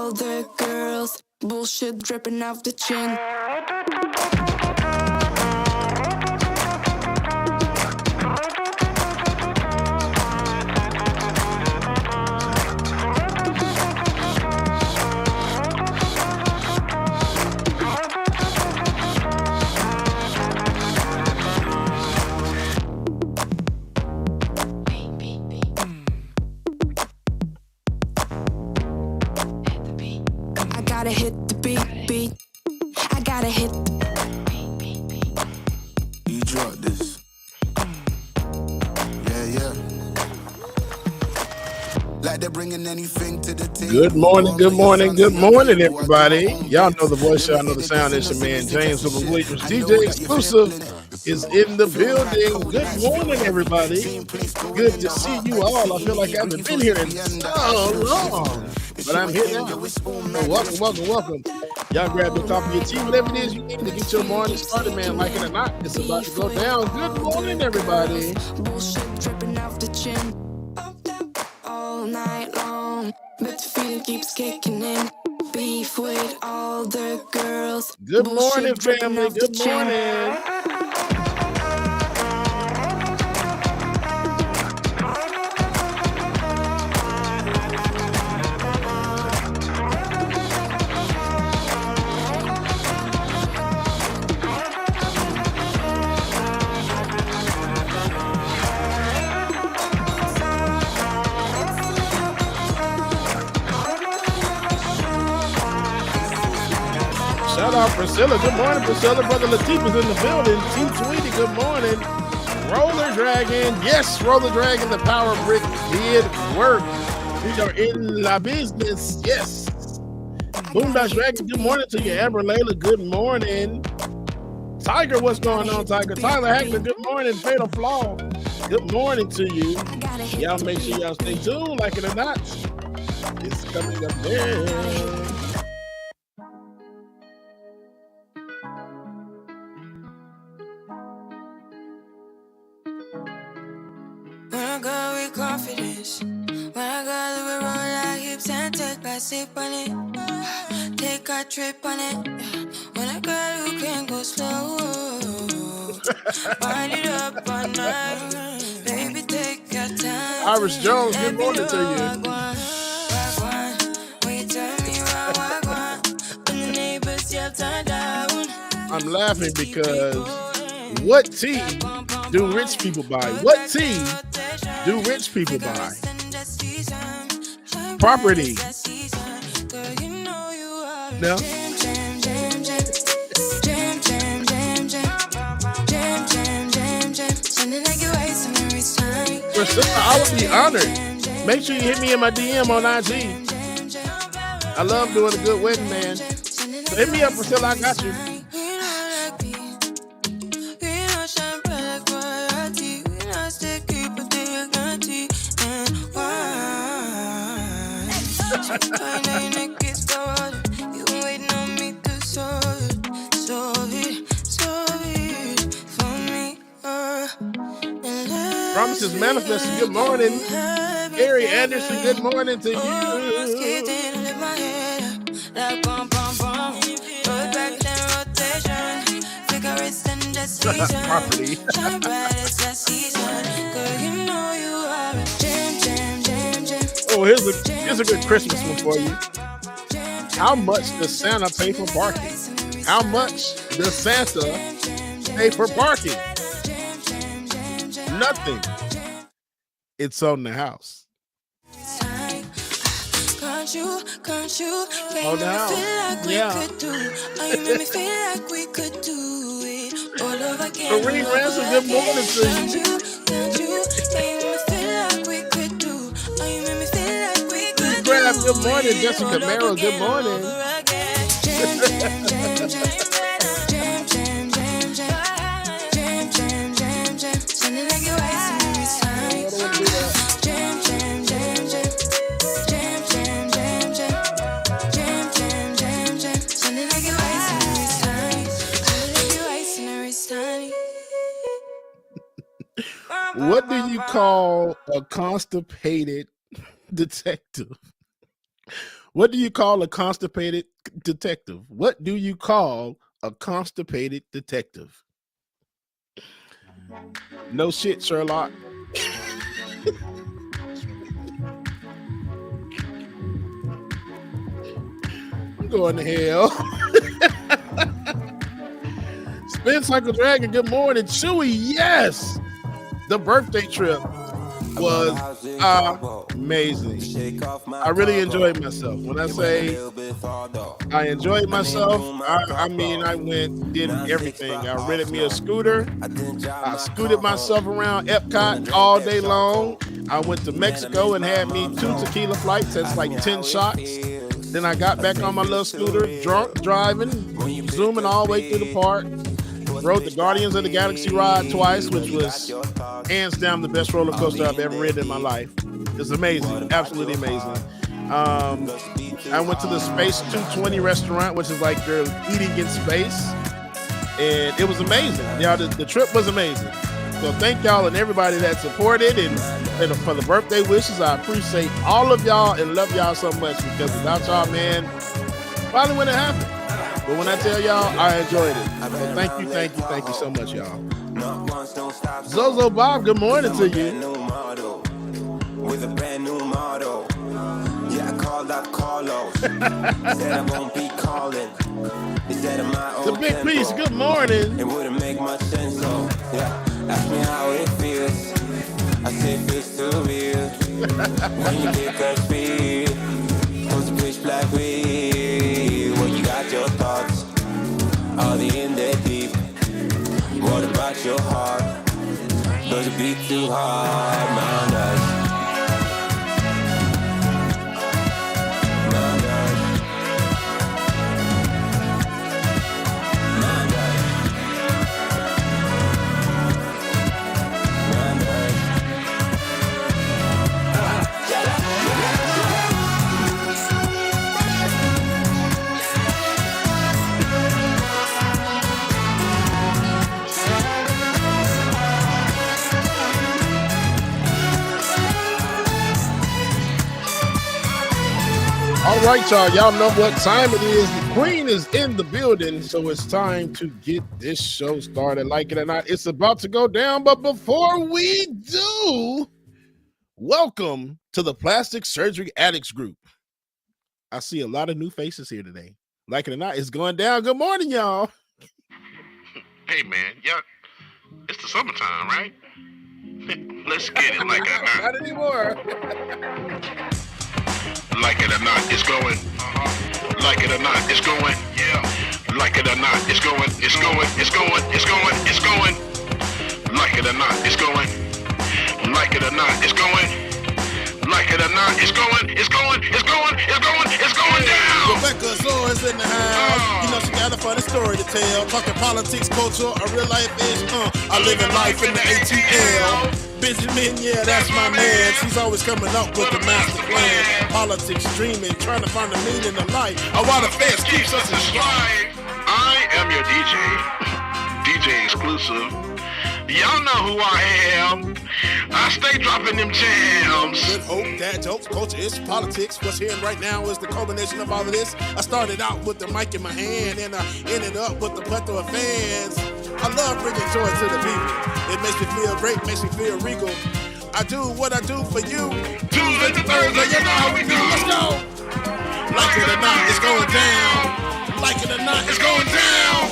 all the girls. Bullshit dripping off the chin. I gotta hit the beat. I gotta hit the beat. You drop this. Yeah. Like they're bringing anything to the table. Good morning, everybody. Y'all know the voice, y'all know the sound. It's your man, James Williams. DJ Exclusive is in the building. Good morning, everybody. Good to see you all. I feel like I haven't been here in so long, but I'm here now. So welcome. Y'all grab your coffee, your tea, whatever it is you need to get your morning started, man. Like it or not, it's about to go down. Good morning, everybody. Bullshit dripping off the chin. All night long, but the feeling keeps kicking in. Beef with all the girls. Good morning, family. Good morning. Shout out Priscilla. Good morning, Priscilla. Brother Latif is in the building. Team Tweety, good morning. Roller Dragon. Yes, Roller Dragon, the power brick did work. We are in la business. Yes. Boondock Dragon, good morning to you. Amber Layla, good morning. Tiger, what's going on, Tiger? Tyler Hackman, good morning. Fatal Flaw, good morning to you. Y'all make sure y'all stay tuned, like it or not. It's coming up there. When I go with confidence, when I go to roll our hips and take a sip on it, take a trip on it. When I go, you can go slow. Wind it up all night, baby, take your time. Iris Jones, good morning to you. When you turn me around, when the neighbors yell turn down. I'm laughing because what tea do rich people buy? What tea do rich people buy? Property. No. Priscilla, I would be honored. Make sure you hit me in my DM on IG. I love doing a good wedding, man. So hit me up, Priscilla. I got you. Promises manifesting. Good morning. Gary Anderson, good morning to you. Property. Oh, here's a good Christmas one for you. How much does Santa pay for parking? How much does Santa pay for parking? Nothing. It's on the house. Oh, now. Yeah. Kareem Ransom, good morning to you. Grab, good morning. Jessica Merrill, good morning. What do you call a constipated detective? What do you call a constipated detective? What do you call a constipated detective? No shit, Sherlock. I'm going to hell. Spin Cycle Dragon, good morning. Chewy, yes. The birthday trip was amazing. I really enjoyed myself. When I say I enjoyed myself, I mean I did everything. I rented me a scooter. I scooted myself around Epcot all day long. I went to Mexico and had me 2 tequila flights. That's like 10 shots. Then I got back on my little scooter, drunk, driving, zooming all the way through the park. Rode the Guardians of the Galaxy ride twice, which was hands down the best roller coaster I've ever ridden in my life. It's amazing, absolutely amazing. I went to the Space 220 restaurant, which is like they're eating in space, and it was amazing. Y'all, the trip was amazing. So thank y'all and everybody that supported and for the birthday wishes. I appreciate all of y'all and love y'all so much, because without y'all, man, probably wouldn't have happened. But when I tell y'all, I enjoyed it. So thank you so much, y'all. Zozo Bob, good morning to you. With a brand new model. Yeah, I called out Carlos. Said I won't be calling. Instead of my own The big piece, good morning. It wouldn't make much sense, so yeah. Ask me how it feels. I say it feels too real. When you pick up speed, close the pitch black weed. When you got your thoughts, all the in there deep. What about your heart? Does it beat too hard? Mine does. All right, y'all. Y'all know what time it is. The Queen is in the building, so it's time to get this show started. Like it or not, it's about to go down. But before we do, welcome to the Plastic Surgery Addicts Group. I see a lot of new faces here today. Like it or not, it's going down. Good morning, y'all. Hey, man. Yeah, it's the summertime, right? Let's get it. Like it or not. Not anymore. Like it or not, it's going. Like it or not, it's going. Yeah. Like it or not, it's going. It's going. It's going. It's going. It's going. Like it or not, it's going. Like it or not, it's going. Like it or not, it's going. It's going. It's going. It's going. It's going down. Rebecca Zora's in the house. You know she got a funny story to tell. Talking politics, culture, a real life is. I live in life in the ATL. Benjamin, yeah, that's my man. She's always coming up with the master plan. Politics, dreaming, trying to find the meaning of life. While the feds keeps us in stride. I am your DJ exclusive. Y'all know who I am. I stay dropping them jams. Good hope, dad jokes, culture is politics. What's here right now is the culmination of all of this. I started out with the mic in my hand, and I ended up with the plethora of fans. I love bringing joy to the people. It makes me feel great, makes me feel regal. I do what I do for you. Tuesday to Thursday, you know how we do. Let's go. Like it or not, it's going down. Like it or not, it's going down.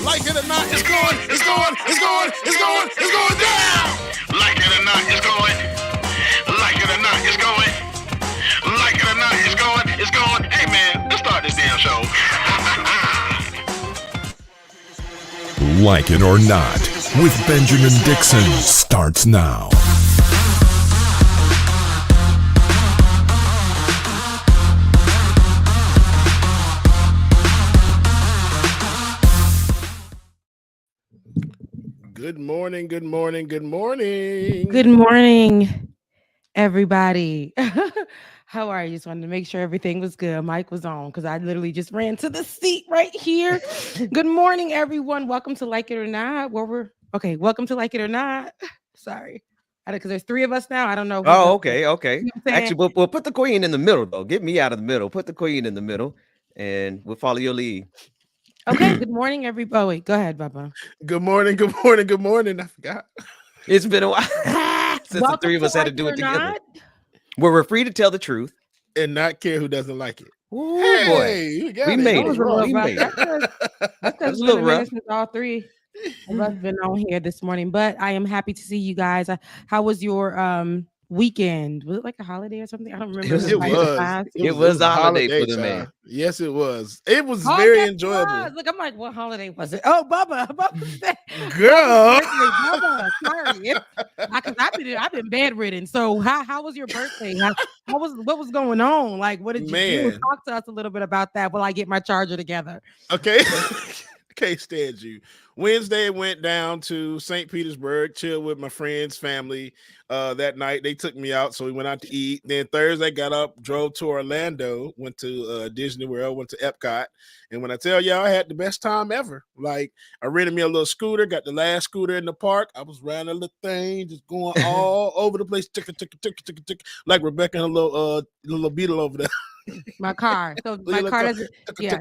Like it or not, it's going, it's going, it's going, it's going, it's going down. Like it or not, it's going. Like it or not, it's going. Like it or not, it's going. It's going. Hey man, let's start this damn show. Like It or Not with Benjamin Dixon starts now. Good morning, good morning, good morning. Good morning, everybody. How are you? Just wanted to make sure everything was good. Mic was on because I literally just ran to the seat right here. Good morning, everyone. Welcome to Like It or Not. Welcome to Like It or Not. Sorry. Because there's 3 of us now. I don't know. Oh, okay. You know what I'm saying? Actually, we'll put the queen in the middle though. Get me out of the middle. Put the queen in the middle, and we'll follow your lead. Okay. Good morning, everybody. Oh, wait, go ahead, Bubba. Good morning, good morning, good morning. I forgot. It's been a while since the 3 of us had to do it together. Where we're free to tell the truth And not care who doesn't like it. Ooh, Hey, boy. We made it. We made it. That's because it's been a minute since all 3 of us been on here this morning. But I am happy to see you guys. How was your weekend? Was it like a holiday or something? I don't remember. It was a holiday for the man. Yes, it was. It was very enjoyable. Look, I'm like, what holiday was it? Oh, Bubba said, girl. Bubba, sorry. I've been bedridden. So how was your birthday? What was going on? Like, what did you do? Talk to us a little bit about that while I get my charger together. Okay. Can't stand you. Wednesday went down to St. Petersburg, chilled with my friends' family. That night they took me out, so we went out to eat. Then Thursday got up, drove to Orlando, went to Disney World, went to Epcot. And when I tell y'all, I had the best time ever. Like, I rented me a little scooter, got the last scooter in the park. I was riding a little thing, just going all over the place, like Rebecca and her little Beetle over there. My car. So my car doesn't. Yeah.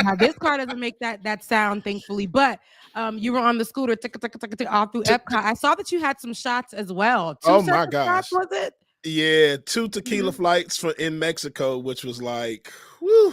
Now this car doesn't make that sound, thankfully. But you were on the scooter all through Epcot. I saw that you had some shots as well. Oh my gosh! Shots, was it? Yeah, 2 tequila flights in Mexico, which was like, whew,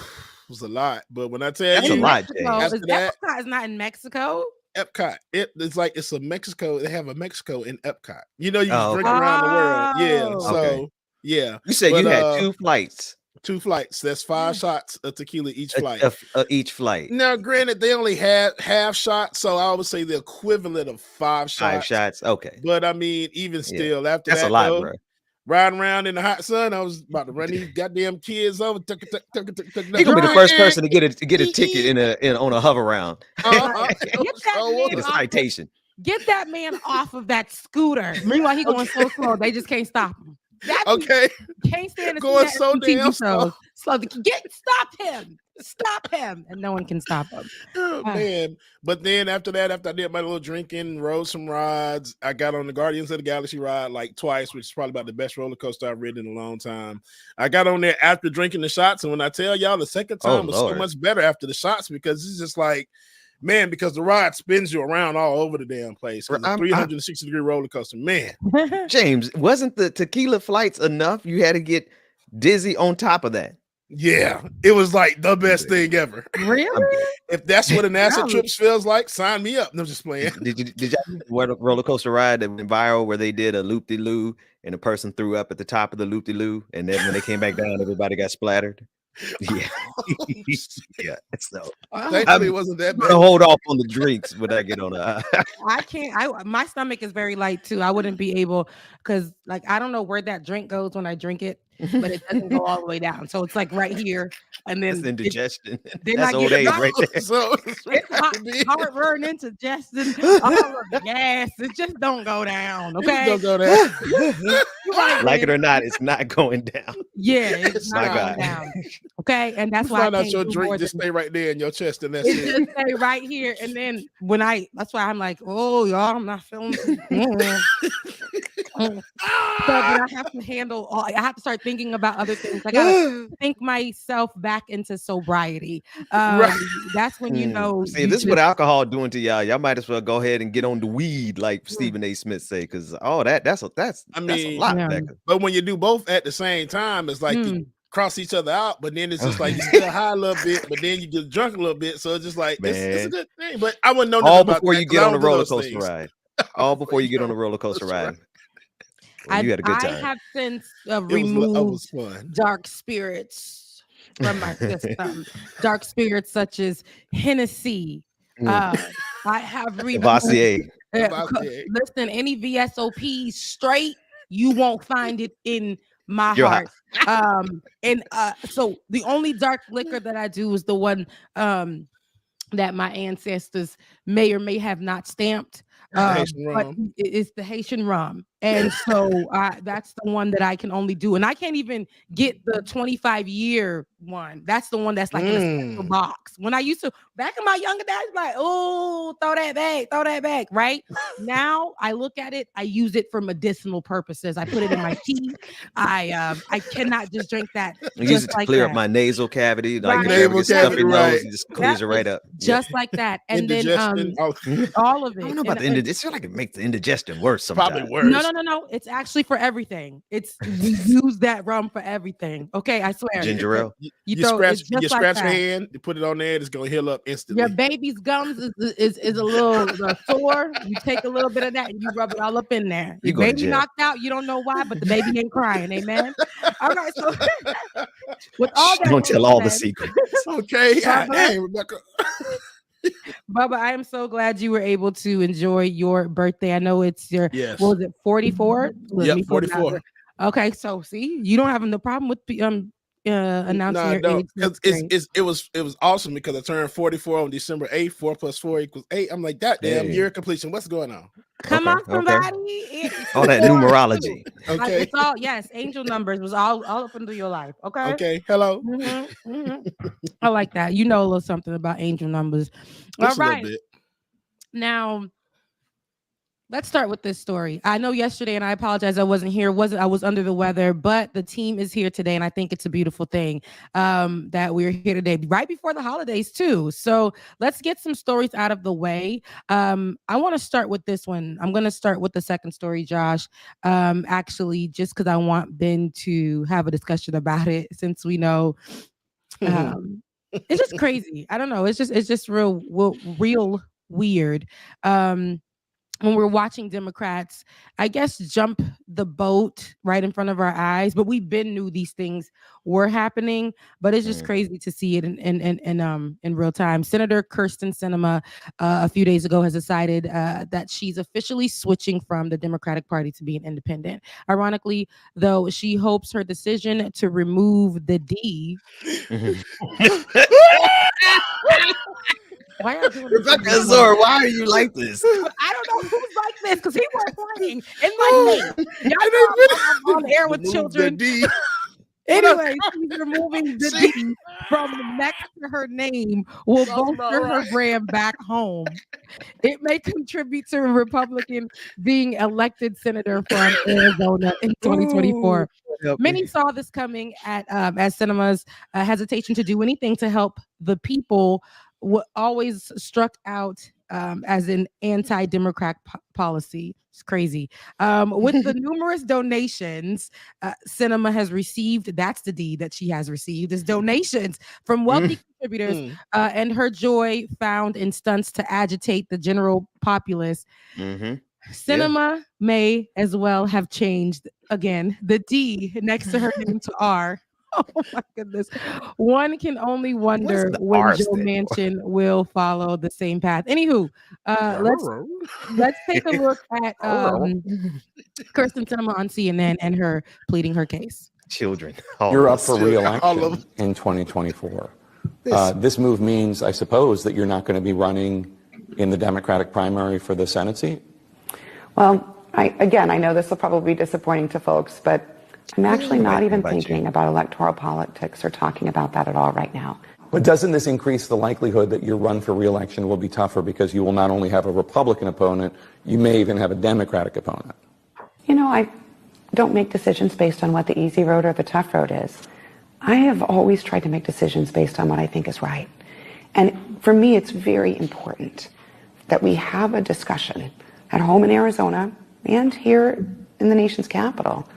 was a lot. But when I tell that's you, a lot, Epcot is not in Mexico. Epcot, it's a Mexico. They have a Mexico in Epcot. You know, you can drink around the world. Yeah, so. Yeah, you said you had 2 flights. 2 flights. That's 5 shots of tequila each flight. Each flight. Now, granted, they only had half shots, so I would say the equivalent of 5 shots. 5 shots. Okay. But I mean, even still, after that's that, a lot, bro. Riding around in the hot sun, I was about to run these goddamn kids over. He gonna be the first person to get a ticket on a hover round. Get a citation. Get that man off of that scooter. Meanwhile, he going so slow, they just can't stop him. Can't stand going so damn slow. Stop him, and no one can stop him. Oh, man. But then after that, after I did my little drinking, rode some rides, I got on the Guardians of the Galaxy ride like twice, which is probably about the best roller coaster I've ridden in a long time. I got on there after drinking the shots, and when I tell y'all, the second time was so much better after the shots, because it's just like, man, because the ride spins you around all over the damn place. It's a 360-degree roller coaster. Man. James, wasn't the tequila flights enough? You had to get dizzy on top of that. Yeah, it was like the best thing ever. Really? If that's what an acid trip feels like, sign me up. No, just playing. Did you roller coaster ride that went viral where they did a loop-de-loo and a person threw up at the top of the loop-de-loo, and then when they came back down, everybody got splattered? Yeah. Yeah. So thankfully it wasn't that bad. Hold off on the drinks when I get on I can't. My stomach is very light too. I wouldn't be able, because like I don't know where that drink goes when I drink it, but it doesn't go all the way down. So it's like right here, and then it's indigestion. That's old age right there. So it's heartburn, indigestion, all of the gas. It just don't go down. Okay, don't go down. Like it or not, it's not going down. Yeah, it's not going down. Okay, and that's why find out your drink just stay right there in your chest, and that's it. Just stay right here. And then that's why I'm like, oh y'all, I'm not feeling. But I have to handle I have to start thinking about other things. I gotta think myself back into sobriety. That's when you know. See, this is what alcohol doing to y'all. Y'all might as well go ahead and get on the weed, like Stephen A. Smith say, because that's a lot. Yeah. But when you do both at the same time, it's like you cross each other out, but then it's just like you still high a little bit, but then you get drunk a little bit. So it's just like it's a good thing. But I wouldn't know nothing all about before that, you get on the roller coaster ride. All before you get on the roller coaster ride. Well, you had a good time. I have since removed dark spirits from my system. Dark spirits such as Hennessy. I have removed. Listen, any VSOP straight, you won't find it in my heart. So the only dark liquor that I do is the one that my ancestors may or may have not stamped. But it's the Haitian rum. And so that's the one that I can only do. And I can't even get the 25-year one. That's the one that's like in a special box. When I used to, back in my younger days, like, oh, throw that back, right? Now I look at it, I use it for medicinal purposes. I put it in my tea. I cannot just drink that. I use it to clear up my nasal cavity. Like Right. if you ever get stuff in your Right. nose, it just clears it right up. Just like that. And then all of it. I don't know about the indigestion. It's like it makes the indigestion worse sometimes. Probably worse. No. It's actually for everything. We use that rum for everything. Okay, I swear. Ginger ale. You scratch your hand, you put it on there, it's gonna heal up instantly. Your baby's gums is a little sore. You take a little bit of that and you rub it all up in there. Your baby knocked out. You don't know why, but the baby ain't crying. Amen. All right. So with all that, don't tell all the secrets. Okay. Hey, Rebecca. Bubba, I am so glad you were able to enjoy your birthday. I know it's your, yes. What was it, 44? Yep, 44. Okay, so see, you don't have no problem with announcing your age. It was awesome because I turned 44 on December 8th. 4 + 4 = 8. I'm like, that damn year completion. What's going on? Come on, somebody. All that numerology. Okay. It's all, yes, angel numbers was all up into your life. Okay. Okay. Hello. I like that. You know a little something about angel numbers. Just all right. Now, let's start with this story. I know yesterday, and I apologize, I wasn't here. I was under the weather, but the team is here today, and I think it's a beautiful thing that we're here today, right before the holidays too. So let's get some stories out of the way. I want to start with this one. I'm going to start with the second story, Josh. Actually, just because I want Ben to have a discussion about it, since we know it's just crazy. I don't know. It's just real weird. When we're watching Democrats, I guess, jump the boat right in front of our eyes, but we've been knew these things were happening, but it's just crazy to see it in real time. Senator Kyrsten Sinema a few days ago has decided that she's officially switching from the Democratic Party to be an independent. Ironically, though, she hopes her decision to remove the D. Why are you doing Rebecca Azor, why are you like this? I don't know who's like this because he was playing and like me. Y'all know I'm on air with children. Anyway, she's removing the D from next to her name will bolster her brand back home. It may contribute to a Republican being elected senator from Arizona in 2024. Many saw this coming as Sinema's hesitation to do anything to help the people always struck out as an anti-democrat policy. It's crazy. With the numerous donations Sinema has received, that's the D that she has received, is donations from wealthy contributors and her joy found in stunts to agitate the general populace. Sinema may as well have changed, again, the D next to her name to R. Oh my goodness. One can only wonder when Joe Manchin will follow the same path. Anywho, let's take a look at Kyrsten Sinema on CNN and her pleading her case. Children. You're up for re-election in 2024. This move means, I suppose, that you're not going to be running in the Democratic primary for the Senate seat? Well, I know this will probably be disappointing to folks, but I'm actually not even thinking about electoral politics or talking about that at all right now. But doesn't this increase the likelihood that your run for re-election will be tougher because you will not only have a Republican opponent, you may even have a Democratic opponent? You know, I don't make decisions based on what the easy road or the tough road is. I have always tried to make decisions based on what I think is right. And for me, it's very important that we have a discussion at home in Arizona and here in the nation's capital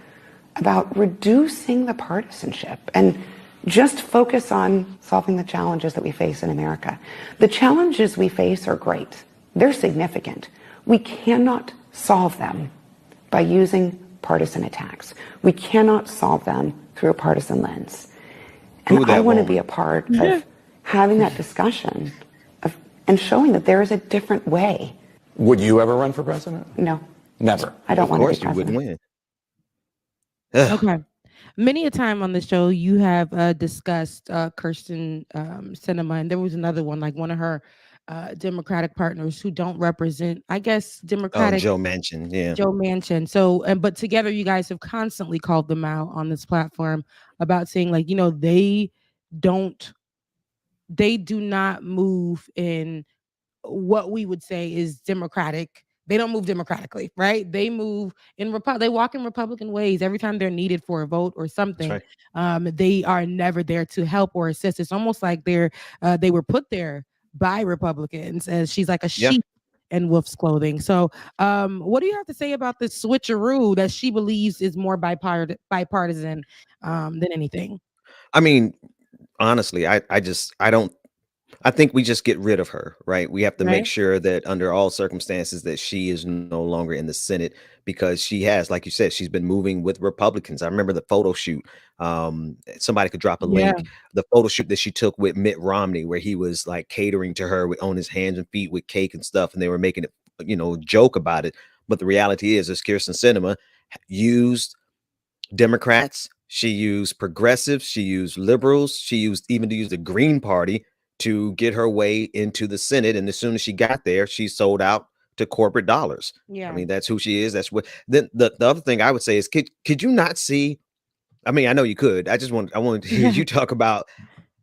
about reducing the partisanship and just focus on solving the challenges that we face in America. The challenges we face are great. They're significant. We cannot solve them by using partisan attacks. We cannot solve them through a partisan lens. And I want to be a part of having that discussion and showing that there is a different way. Would you ever run for president? No. Never. I don't want to be president. Of course you wouldn't win. Okay. Many a time on the show, you have discussed Kyrsten Sinema, and there was another one, like one of her Democratic partners who don't represent, I guess, Democratic. Joe Manchin, yeah. Joe Manchin. So, but together, you guys have constantly called them out on this platform about saying, like, they do not move in what we would say is democratic. They don't move democratically, right? They move they walk in Republican ways every time they're needed for a vote or something. Right. They are never there to help or assist. It's almost like they were put there by Republicans, as she's like a sheep in wolf's clothing. So what do you have to say about this switcheroo that she believes is more bipartisan than anything? I mean, honestly, I think we just get rid of her, right? We have to make sure that under all circumstances that she is no longer in the Senate, because she has, like you said, she's been moving with Republicans. I remember the photo shoot. Somebody could drop a link. The photo shoot that she took with Mitt Romney, where he was like catering to her on his hands and feet with cake and stuff, and they were making it, joke about it. But the reality is Kirsten Sinema used Democrats, she used progressives, she used liberals, she used the Green Party to get her way into the Senate. And as soon as she got there, she sold out to corporate dollars. I mean, that's who she is. That's what. Then the other thing I would say is, could you not see? I mean, I know you could. I wanted to hear you talk about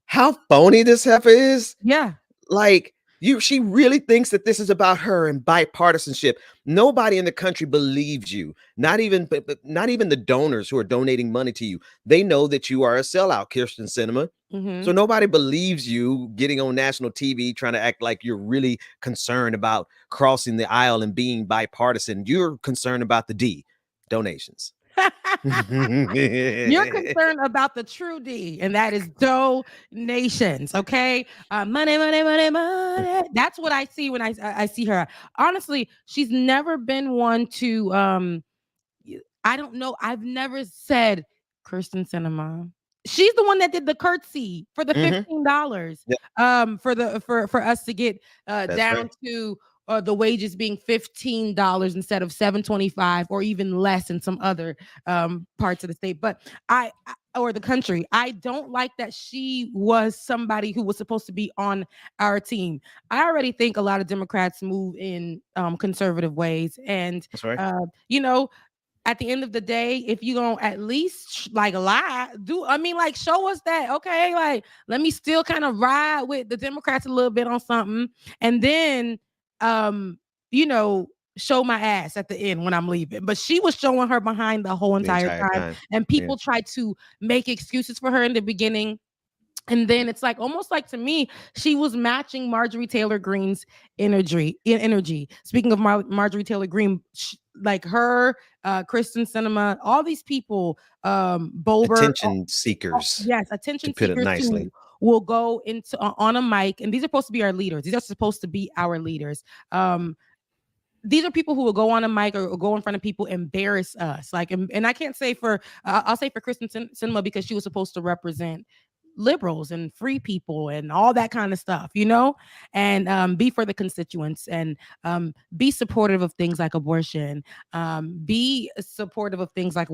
how phony this heifer is. Yeah. Like, she really thinks that this is about her and bipartisanship. Nobody in the country believes you. Not even the donors who are donating money to you. They know that you are a sellout, Kirsten Sinema. So nobody believes you getting on national TV trying to act like you're really concerned about crossing the aisle and being bipartisan. You're concerned about the D, donations. You're concerned about the true D, and that is donations. Okay, money, money, money, money. That's what I see when I see her. Honestly, she's never been one to. I don't know. I've never said Kirsten Sinema. She's the one that did the curtsy for the $15. For us to get down to the wages being $15 instead of $7.25 or even less in some other parts of the state. But or the country. I don't like that she was somebody who was supposed to be on our team. I already think a lot of Democrats move in conservative ways, and at the end of the day, if you gonna at least lie, show us that, okay, like, let me still kind of ride with the Democrats a little bit on something, and then show my ass at the end when I'm leaving. But she was showing her behind the whole entire time. And people tried to make excuses for her in the beginning. And then it's like, almost like, to me, she was matching Marjorie Taylor Greene's energy. Speaking of Marjorie Taylor Greene, like her, Kirsten Sinema, all these people, Bober, attention seekers. Yes, attention seekers. Put it nicely. Will go into on a mic, and these are supposed to be our leaders. These are supposed to be our leaders. These are people who will go on a mic or go in front of people, embarrass us. Like, and I can't say for I'll say for Kirsten Sinema, because she was supposed to represent liberals and free people and all that kind of stuff, and be for the constituents, and be supportive of things like abortion, be supportive of things like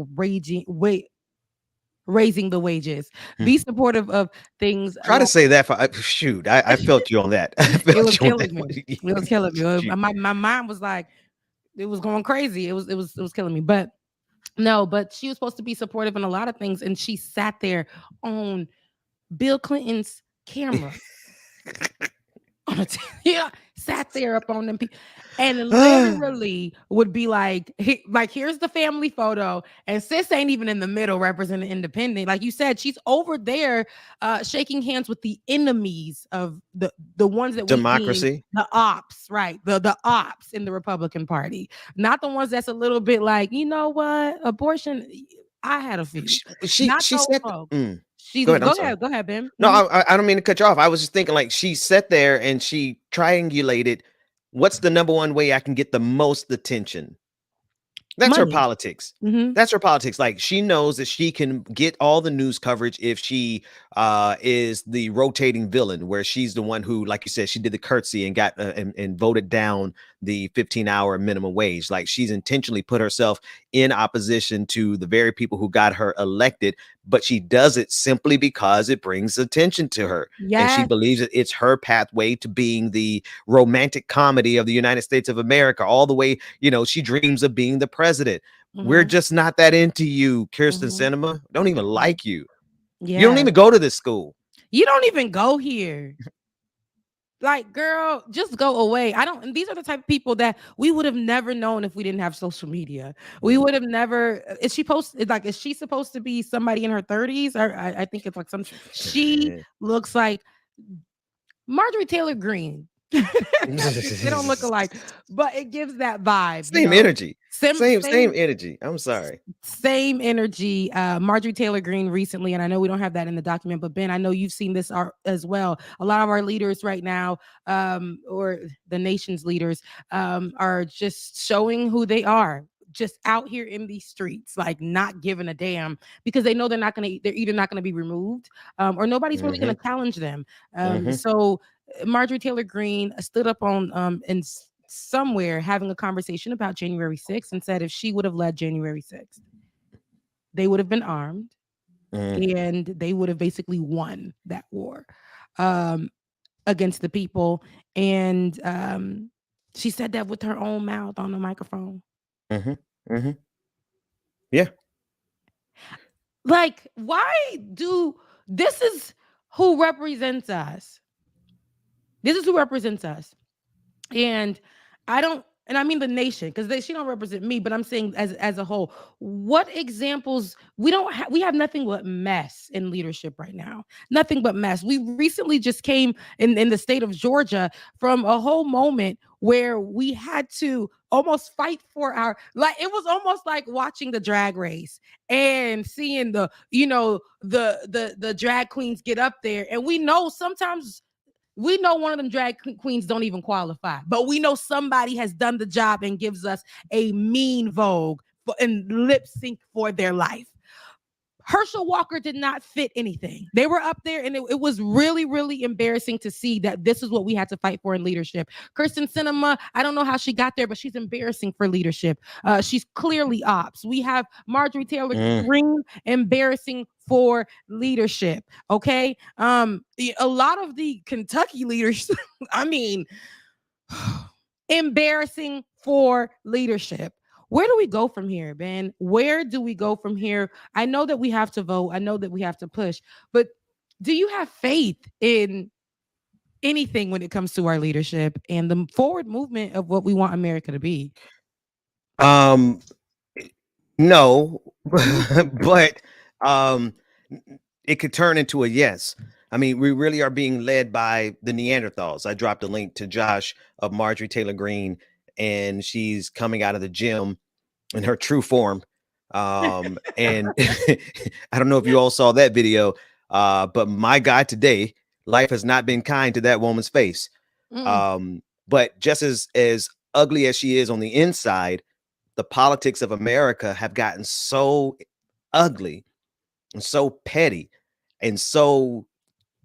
raising the wages, be supportive of things. Try to say that for shoot. I felt you on that. It was killing me. It was killing me. My mind was like, it was going crazy. It was killing me. But no, but she was supposed to be supportive in a lot of things, and she sat there on Bill Clinton's camera. Sat there up on them people, and literally would be like, here's the family photo, and sis ain't even in the middle representing independent. Like you said, she's over there shaking hands with the enemies of the ones that democracy, the ops, right? The ops in the Republican Party, not the ones that's a little bit like, you know what, abortion. I had a feeling. She said. Go ahead, Ben. No, I don't mean to cut you off. I was just thinking, like, she sat there and she triangulated, what's the number one way I can get the most attention? That's money. her politics. That's her politics. Like, she knows that she can get all the news coverage if she is the rotating villain, where she's the one who, like you said, she did the curtsy and got and voted down the 15-hour minimum wage. Like, she's intentionally put herself in opposition to the very people who got her elected, but she does it simply because it brings attention to her. And she believes that it's her pathway to being the romantic comedy of the United States of America. All the way, you know, she dreams of being the president. We're just not that into you, Kirsten Sinema. Don't even like you. You don't even go to this school. You don't even go here. Like, girl, just go away. And these are the type of people that we would have never known if we didn't have social media. We would have never. Is she supposed to be somebody in her 30s? Or I think it's like she looks like Marjorie Taylor Greene. They don't look alike, but it gives that vibe. Same energy. Same energy. I'm sorry. Same energy. Marjorie Taylor Greene recently, and I know we don't have that in the document, but Ben, I know you've seen this as well. A lot of our leaders right now, or the nation's leaders, are just showing who they are. Just out here in these streets, like not giving a damn, because they know they're either not gonna be removed, or nobody's really gonna challenge them. So Marjorie Taylor Greene stood up on in somewhere having a conversation about January 6th and said if she would have led January 6th, they would have been armed and they would have basically won that war against the people. And she said that with her own mouth on the microphone. Yeah. Like, this is who represents us. This is who represents us. And I mean the nation, because she don't represent me, but I'm saying as a whole, what examples we have nothing but mess in leadership right now. Nothing but mess. We recently just came in the state of Georgia from a whole moment where we had to almost fight for it was almost like watching the drag race and seeing the drag queens get up there. And we know sometimes one of them drag queens don't even qualify, but we know somebody has done the job and gives us a mean Vogue and lip sync for their life. Herschel Walker did not fit anything. They were up there, and it was really, really embarrassing to see that this is what we had to fight for in leadership. Kirsten Sinema, I don't know how she got there, but she's embarrassing for leadership. She's clearly ops. We have Marjorie Taylor Greene, embarrassing for leadership. Okay, a lot of the Kentucky leaders, I mean, embarrassing for leadership. Where do we go from here, Ben? Where do we go from here? I know that we have to vote. I know that we have to push. But do you have faith in anything when it comes to our leadership and the forward movement of what we want America to be? No, but it could turn into a yes. I mean, we really are being led by the Neanderthals. I dropped a link to Josh of Marjorie Taylor Greene, and she's coming out of the gym in her true form. And I don't know if you all saw that video, but my God, today, life has not been kind to that woman's face. But just as ugly as she is on the inside, the politics of America have gotten so ugly and so petty and so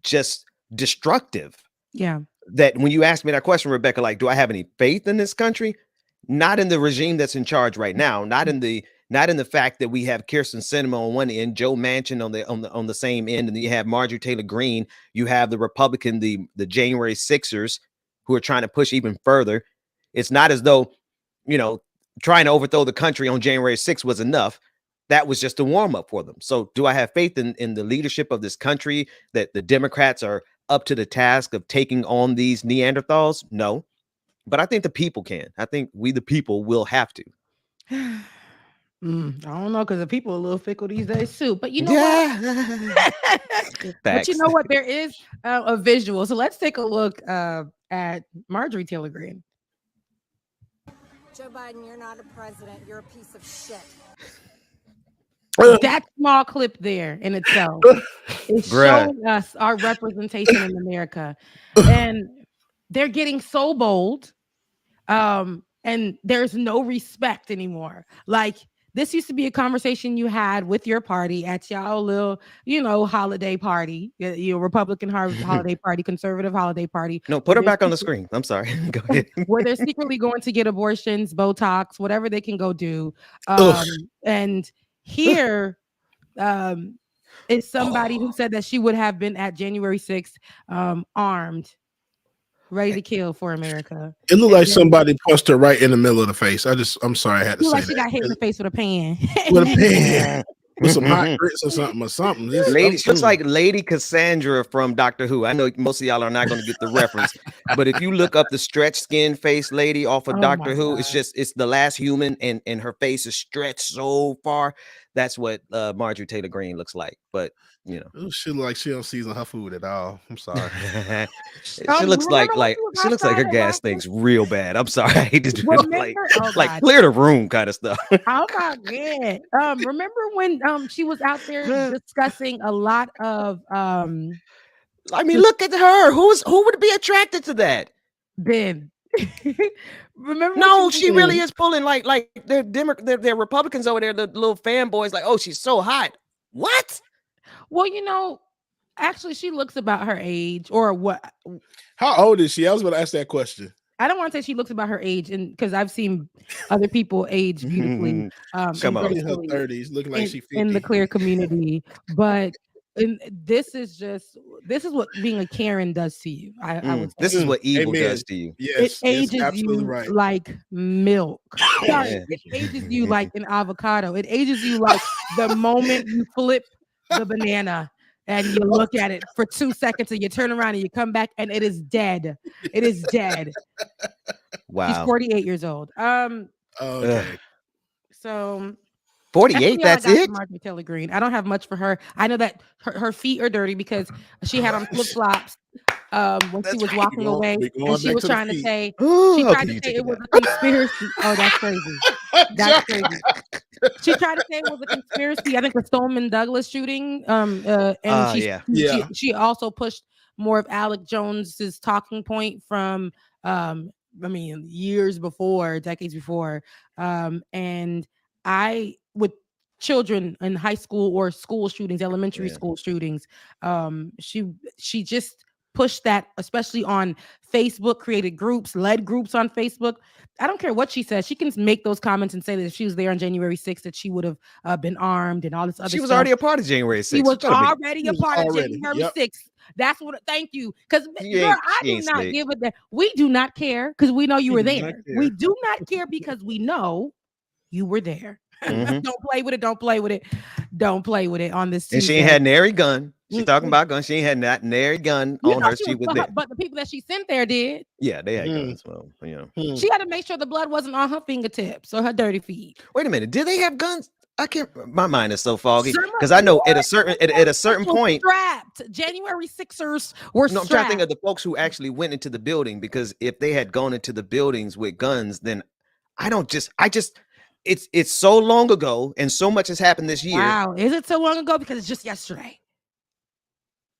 just destructive. Yeah. That when you ask me that question, Rebecca, like, do I have any faith in this country? Not in the regime that's in charge right now. Not in the fact that we have Kirsten Sinema on one end, Joe Manchin on the same end, and then you have Marjorie Taylor Greene. You have the Republican, the January Sixers, who are trying to push even further. It's not as though, trying to overthrow the country on January 6th was enough. That was just a warm up for them. So do I have faith in the leadership of this country, that the Democrats are up to the task of taking on these Neanderthals? No, but I think the people can. I think we, the people, will have to. I don't know, because the people are a little fickle these days too. But you know what? But you know what? There is a visual. So let's take a look at Marjorie Taylor Greene. Joe Biden, you're not a president. You're a piece of shit. That small clip there in itself is showing us our representation in America. And they're getting so bold. and there's no respect anymore. Like, this used to be a conversation you had with your party at y'all little, holiday party, your Republican holiday party, conservative holiday party. No, put her back on the screen. I'm sorry. Go ahead. Where they're secretly going to get abortions, Botox, whatever they can go do. And here is somebody who said that she would have been at January 6th armed, ready to kill for America. It looked like somebody punched her right in the middle of the face. I'm sorry, I had to say like that. She got hit in the face with a pan. With a pan. With some hot grits or something. Lady, she looks like Lady Cassandra from Doctor Who. I know most of y'all are not going to get the reference, but if you look up the stretched skin face lady off of Doctor Who, God. It's the last human, and her face is stretched so far. That's what Marjorie Taylor Greene looks like. But she looks like she don't season her food at all. I'm sorry. She looks like she looks like her gas stinks real bad. I'm sorry. I hate to do it. Like clear the room kind of stuff. Oh my God. Remember when she was out there discussing a lot of I mean, look at her. Who would be attracted to that? Ben. Remember? No, she really is pulling like they're Republicans over there, the little fanboys, like, oh, she's so hot. What? Well, actually, she looks about her age, or what? How old is she? I was going to ask that question. I don't want to say she looks about her age, and because I've seen other people age beautifully. Come on, in her 30s, looking like she's 50. In the queer community, but this is what being a Karen does to you. I would say. This is what evil does to you. Yes, it ages you right. like milk. Sorry, it ages you like an avocado. It ages you like the moment you flip the banana and you look at it for 2 seconds and you turn around and you come back and it is dead. It is dead. Wow. She's 48 years old. Okay. So 48, that's it? Marjorie Taylor Greene. I don't have much for her. I know that her feet are dirty because she had on flip-flops when she was walking away. And she was trying to say, she tried to say it was a conspiracy. Oh, that's crazy. That's crazy. She tried to say it was a conspiracy. I think the Stoneman Douglas shooting. And she also pushed more of Alec Jones's talking point from years before, decades before. And with children in high school or school shootings, elementary school shootings, she just pushed that, especially on Facebook, created groups, led groups on Facebook. I don't care what she says. She can make those comments and say that if she was there on January 6th, that she would have been armed and all this other stuff. She was already a part of January 6th. She was already a part of January 6th. That's what. Thank you. Because I do not give it that. We do not care because we know you were there. We do not care because we know you were there. Mm-hmm. Don't play with it. Don't play with it. Don't play with it on this Tuesday. And she ain't had nary gun. She's talking about guns. She ain't had that nary gun on her. She was there. But the people that she sent there did. Yeah, they had guns. Well, She had to make sure the blood wasn't on her fingertips or her dirty feet. Wait a minute. Did they have guns? I can't. My mind is so foggy because I know at a certain point, strapped. January 6ers were strapped. I'm trying to think of the folks who actually went into the building, because if they had gone into the buildings with guns, then it's so long ago and so much has happened this year. Wow, is it so long ago? Because it's just yesterday.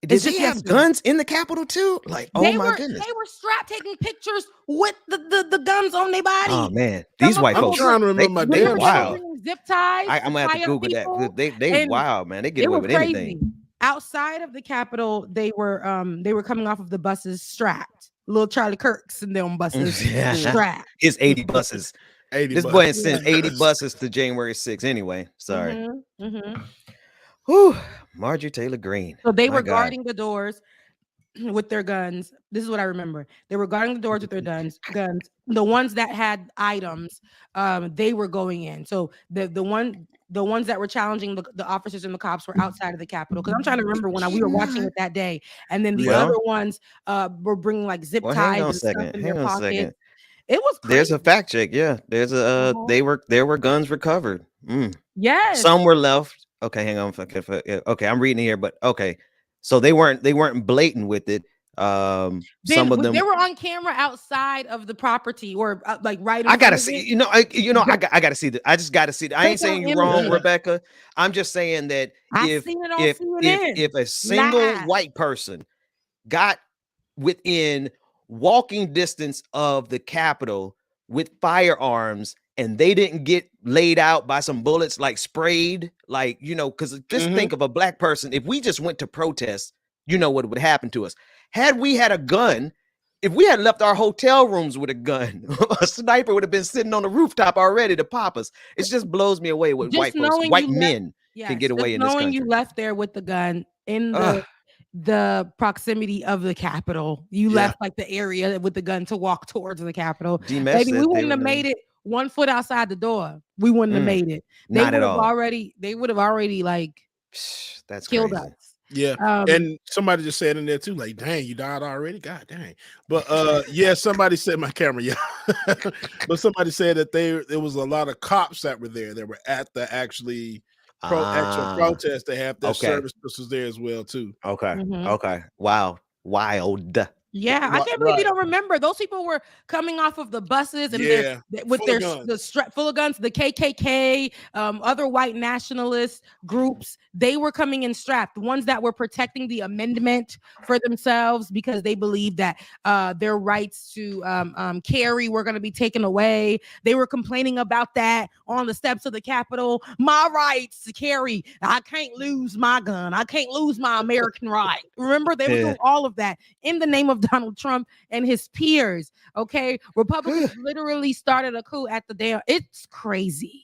Did they have guns in the Capitol too? Like, my goodness. They were strapped taking pictures with the guns on their body. Oh man, these white folks. I'm trying to remember they're wild. Zip ties. I'm gonna have to Google that. They wild, man. They get away with anything. Outside of the Capitol, they were coming off of the buses strapped. Little Charlie Kirk's in them buses strapped. His 80 buses. This boy has sent 80 buses to January 6th. Anyway, sorry. Whew. Marjorie Taylor Greene. So they were guarding the doors with their guns. This is what I remember. They were guarding the doors with their guns. The ones that had items, they were going in. So the ones that were challenging the officers and the cops were outside of the Capitol. Because I'm trying to remember when we were watching it that day. And then the other ones were bringing like zip ties. Hang on a second. It was crazy. There's a fact check. Yeah, there's a there were guns recovered. Yes, some were left. Okay, hang on. Okay, I'm reading here, but okay, so they weren't blatant with it. Some of them they were on camera outside of the property or like right. I gotta see. I gotta see that. I just gotta see that. I ain't saying you're wrong, Rebecca. I'm just saying that if a single white person got within walking distance of the Capitol with firearms and they didn't get laid out by some bullets, like sprayed, like, you know, because just think of a black person. If we just went to protest, you know what would happen to us. Had we had a gun, if we had left our hotel rooms with a gun, a sniper would have been sitting on the rooftop already to pop us. It just blows me away what white men can get away in this country. Knowing you left there with the gun in the proximity of the Capitol, you left like the area with the gun to walk towards the Capitol. Maybe we wouldn't have made it 1 foot outside the door. We wouldn't have made it. Not at all. They would have already like that's killed crazy. us. Yeah, and somebody just said in there too, like, dang, you died already? God dang. But yeah, somebody said my camera, yeah. But somebody said that there was a lot of cops that were there that were at the actual protest. They have their service pistols there as well, too. Okay. Okay. Wow. Wild. Yeah, I can't believe you don't remember. Those people were coming off of the buses and with their strap full of guns. The KKK, other white nationalist groups, they were coming in strapped. The ones that were protecting the amendment for themselves because they believed that their rights to carry were going to be taken away. They were complaining about that on the steps of the Capitol. My rights to carry. I can't lose my gun. I can't lose my American right. Remember, they were doing all of that in the name of Donald Trump and his peers. Okay, Republicans literally started a coup at the damn. It's crazy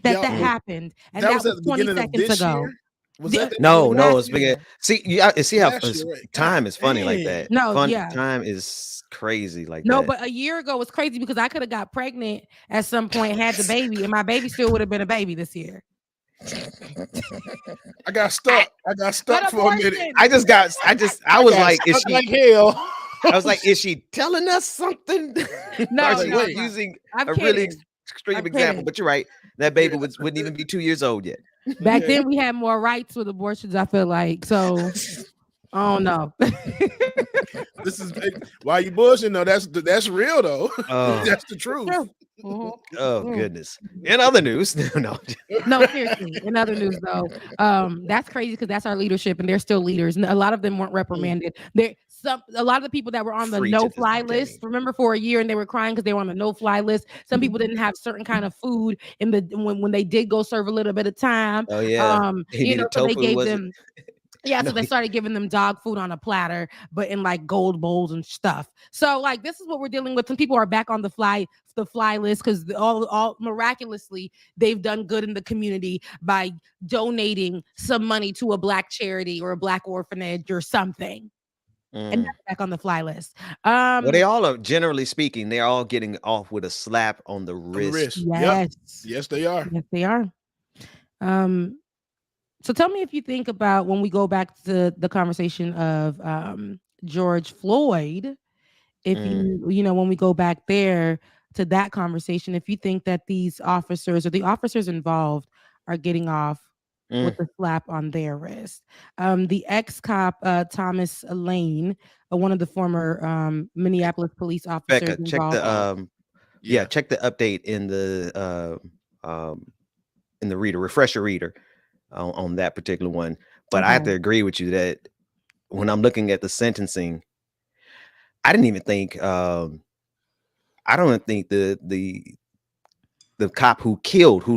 that happened, and that was 20 seconds ago. Was that no, it's big. See how time is funny like that. Time is crazy like that. No, but a year ago was crazy because I could have got pregnant at some point, had the baby, and my baby still would have been a baby this year. I got stuck for a minute. I was like, is she like hell? I was like, is she telling us something? No, using a really extreme example. But you're right. That baby wouldn't even be 2 years old yet. Back then, we had more rights with abortions, I feel like. So, I don't know. This is why you bullshitting though. That's real though. That's the truth. Oh goodness. In other news, no, seriously. In other news, though, that's crazy because that's our leadership, and they're still leaders. A lot of them weren't reprimanded. A lot of the people that were on the no-fly list, remember for a year, and they were crying because they were on the no-fly list. Some people didn't have certain kind of food in the when they did go serve a little bit of time. Oh yeah, so they gave them. Yeah, so they started giving them dog food on a platter, but in like gold bowls and stuff. So like this is what we're dealing with. Some people are back on the fly list because all miraculously they've done good in the community by donating some money to a black charity or a black orphanage or something. And that's back on the fly list. Well, they all are, generally speaking, they're all getting off with a slap on the wrist. Yes. Yes, they are. Yes, they are. So tell me if you think about when we go back to the conversation of George Floyd, if when we go back there to that conversation, if you think that these officers or the officers involved are getting off with a slap on their wrist. The ex-cop Thomas Lane, one of the former Minneapolis police officers. Becca, check the update in the refresher reader on that particular one. But I have to agree with you that when I'm looking at the sentencing, I didn't even think I don't think the cop who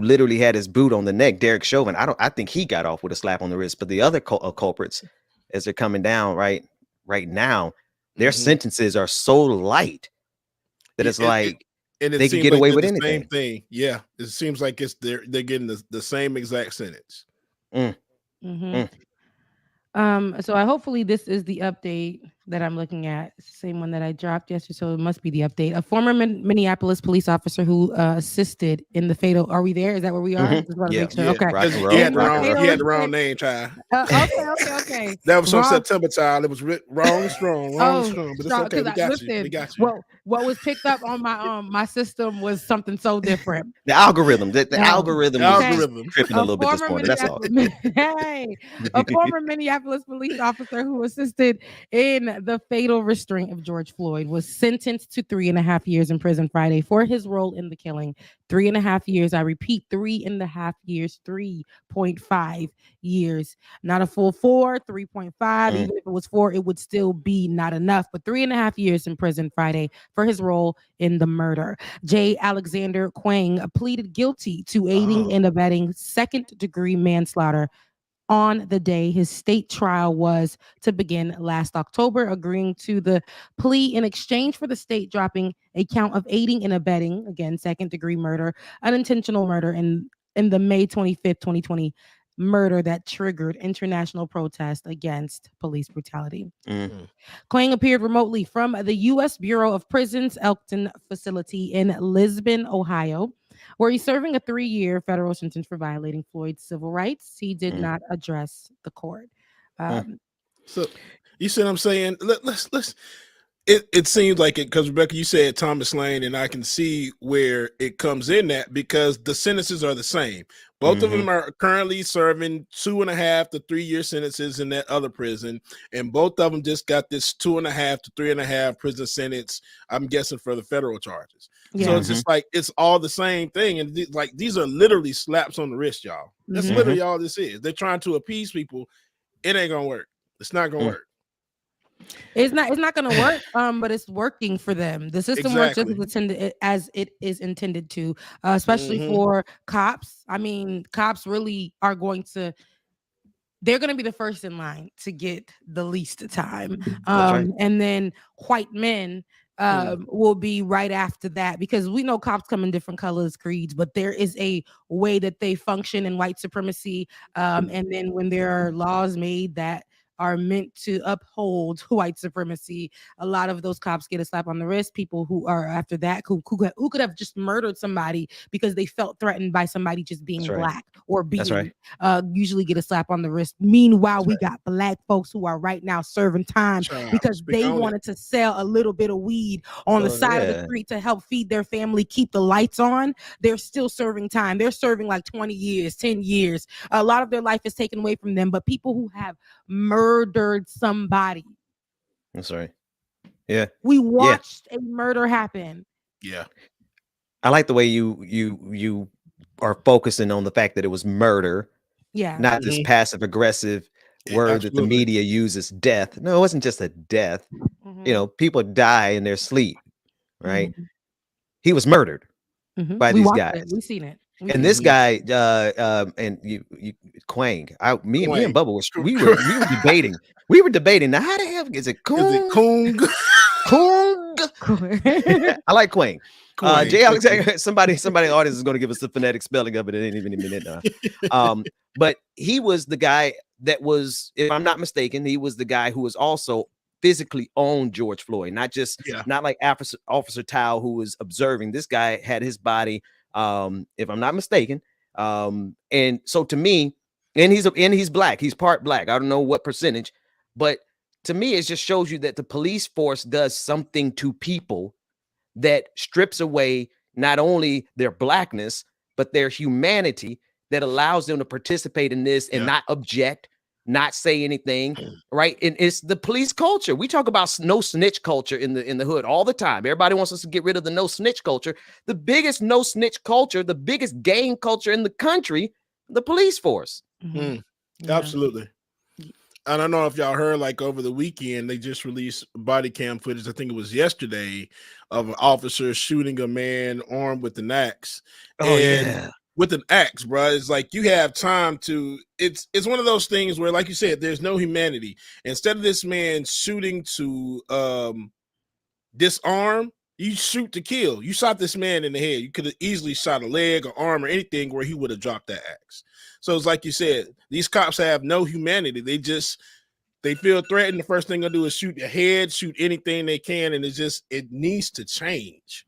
literally had his boot on the neck, Derek Chauvin, I think he got off with a slap on the wrist. But the other culprits, as they're coming down right now, their sentences are so light that it's like they can get away with anything. Same thing. Yeah, it seems like they're getting the same exact sentence. So hopefully this is the update that I'm looking at. It's the same one that I dropped yesterday, so it must be the update. A former Minneapolis police officer who assisted in the fatal. Are we there? Is that where we are? Just want to make sure. Okay. He had the wrong name, child. Okay. That was from September, child. It was wrong and strong. But it's okay. We got you. Well, what was picked up on my system was something so different. The algorithm. The algorithm was tripping a little bit this morning. That's all. A former Minneapolis police officer who assisted in the fatal restraint of George Floyd, was sentenced to 3.5 years in prison Friday for his role in the killing. 3.5 years. I repeat, 3.5 years, 3.5 years. Not a full 4, 3.5. Even if it was 4, it would still be not enough. But 3.5 years in prison Friday for his role in the murder. J. Alexander Kueng pleaded guilty to aiding and abetting second-degree manslaughter on the day his state trial was to begin last October, agreeing to the plea in exchange for the state dropping a count of aiding and abetting, again, second-degree murder, unintentional murder in the May 25th, 2020 murder that triggered international protest against police brutality. Kueng appeared remotely from the U.S. Bureau of Prisons Elkton facility in Lisbon, Ohio, where he's serving a 3-year federal sentence for violating Floyd's civil rights. He did not address the court. So you see what I'm saying? Let's. It seems like it, because Rebecca, you said Thomas Lane, and I can see where it comes in that, because the sentences are the same. Both of them are currently serving 2.5 to 3 year sentences in that other prison, and both of them just got this 2.5 to 3.5 prison sentence, I'm guessing, for the federal charges. So it's just like, it's all the same thing, and these are literally slaps on the wrist, y'all. That's literally all this is. They're trying to appease people. It ain't gonna work. It's not gonna work. It's not going to work, but it's working for them. The system works as it is intended to, especially for cops. I mean, cops really are they're going to be the first in line to get the least time. And then white men will be right after that, because we know cops come in different colors, creeds, but there is a way that they function in white supremacy. And then when there are laws made that are meant to uphold white supremacy, a lot of those cops get a slap on the wrist. People who are after that, who could have just murdered somebody because they felt threatened by somebody just being black or being usually get a slap on the wrist. Meanwhile, we got black folks who are right now serving time because they wanted to sell a little bit of weed on the side of the street to help feed their family, keep the lights on. They're still serving time. They're serving like 20 years, 10 years. A lot of their life is taken away from them, but people who have murdered somebody. That's right. Yeah. We watched a murder happen. Yeah. I like the way you are focusing on the fact that it was murder. Yeah. Not this passive aggressive word that the media uses, death. No, it wasn't just a death. You know, people die in their sleep, right? He was murdered by these guys. We've seen it. And this guy, and you Kueng, me and Bubba we were debating. We were debating. Now, how the hell is it Kueng? Is it Kueng? Kueng. I like Kueng. J. Alexander. Somebody in the audience is going to give us the phonetic spelling of it. It ain't even a minute now. But he was the guy that was, if I'm not mistaken, he was the guy who was also physically owned George Floyd, not like Officer Tao, who was observing. This guy had his body, if I'm not mistaken. And so to me, and he's black, he's part black. I don't know what percentage, but to me, it just shows you that the police force does something to people that strips away not only their blackness, but their humanity, that allows them to participate in this and not object, not say anything, right? And it's the police culture. We talk about no snitch culture in the hood all the time. Everybody wants us to get rid of the no snitch culture. The biggest no snitch culture, the biggest gang culture in the country, the police force. Absolutely. I don't know if y'all heard, like over the weekend, they just released body cam footage. I think it was yesterday, of an officer shooting a man armed with an axe. With an axe, bro. It's like you have time to. It's one of those things where, like you said, there's no humanity. Instead of this man shooting to disarm, you shoot to kill. You shot this man in the head. You could have easily shot a leg or arm or anything where he would have dropped that axe. So it's like you said, these cops have no humanity. They feel threatened. The first thing they'll do is shoot your head, shoot anything they can, and it needs to change.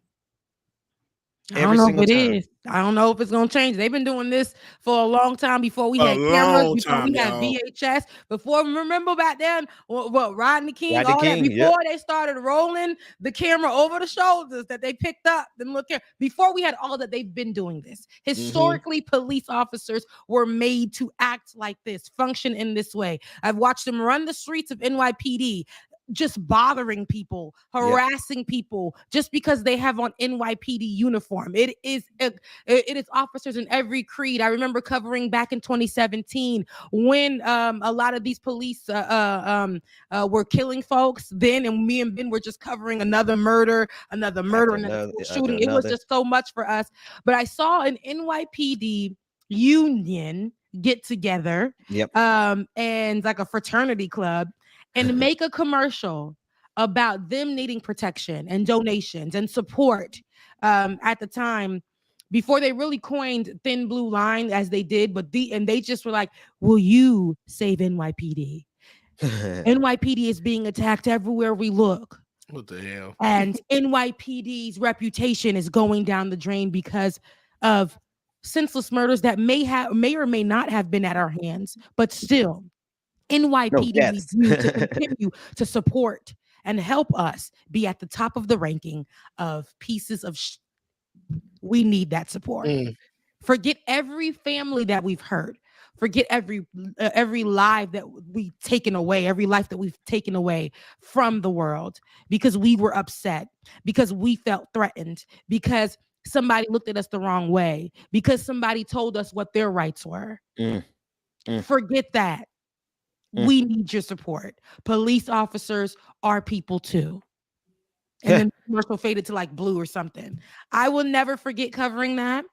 I don't know if it is. I don't know if it's going to change. They've been doing this for a long time before we had cameras, before we had VHS, before, remember back then, what Rodney King, all that, before they started rolling the camera over the shoulders that they picked up, before we had all that, they've been doing this. Historically, police officers were made to act like this, function in this way. I've watched them run the streets of NYPD. just bothering people, harassing people just because they have on NYPD uniform. It is officers in every creed. I remember covering back in 2017 when a lot of these police were killing folks then, and me and Ben were just covering another murder, another shooting. It was just so much for us. But I saw an NYPD union get together, and like a fraternity club, and make a commercial about them needing protection and donations and support at the time, before they really coined thin blue line as they did, and they just were like, will you save NYPD? NYPD is being attacked everywhere we look. What the hell? And NYPD's reputation is going down the drain because of senseless murders that may or may not have been at our hands, but still NYPD needs you to continue to support and help us be at the top of the ranking of pieces of we need that support. Forget every family that we've hurt. Forget every life that we've taken away, every life that we've taken away from the world because we were upset, because we felt threatened, because somebody looked at us the wrong way, because somebody told us what their rights were. Forget that. We need your support. Police officers are people too. And then the commercial faded to like blue or something. I will never forget covering that.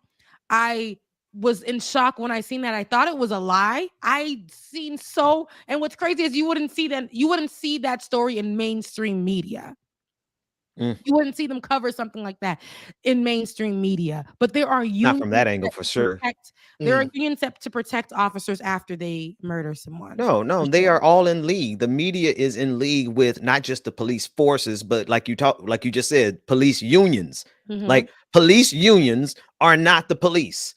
I was in shock when I seen that. I thought it was a lie. And what's crazy is you wouldn't see that story in mainstream media. You wouldn't see them cover something like that in mainstream media. But there are unions not from that angle for sure. There are unions set to protect officers after they murder someone. No, they are all in league. The media is in league with not just the police forces, but like you just said, police unions. Like police unions are not the police.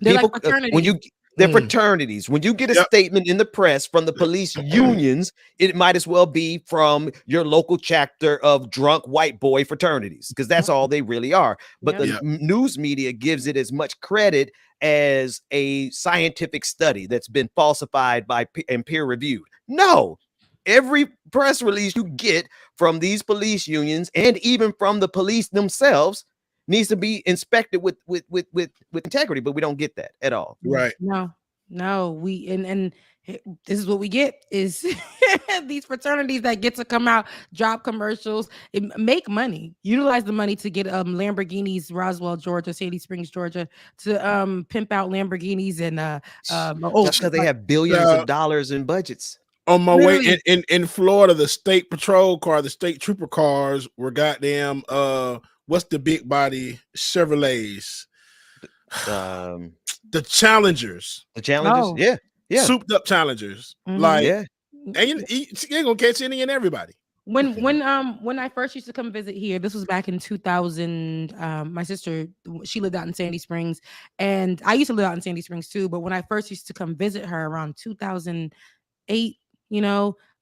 They're like fraternities. They're fraternities. When you get a statement in the press from the police unions, it might as well be from your local chapter of drunk white boy fraternities, because that's all they really are. But the news media gives it as much credit as a scientific study that's been falsified and peer reviewed. No, every press release you get from these police unions and even from the police themselves needs to be inspected with integrity, but we don't get that at all. Right. No, we and this is what we get is these fraternities that get to come out, drop commercials, make money, utilize the money to get Lamborghinis, Roswell, Georgia, Sandy Springs, Georgia, to pimp out Lamborghinis and just because they have billions of dollars in budgets. On my way in Florida, the state patrol car, the state trooper cars were goddamn what's the big body Chevrolets? The Challengers. Yeah. Souped up Challengers. And you ain't gonna catch any and everybody. When I first used to come visit here, this was back in 2000. My sister, she lived out in Sandy Springs, and I used to live out in Sandy Springs too. But when I first used to come visit her around 2008,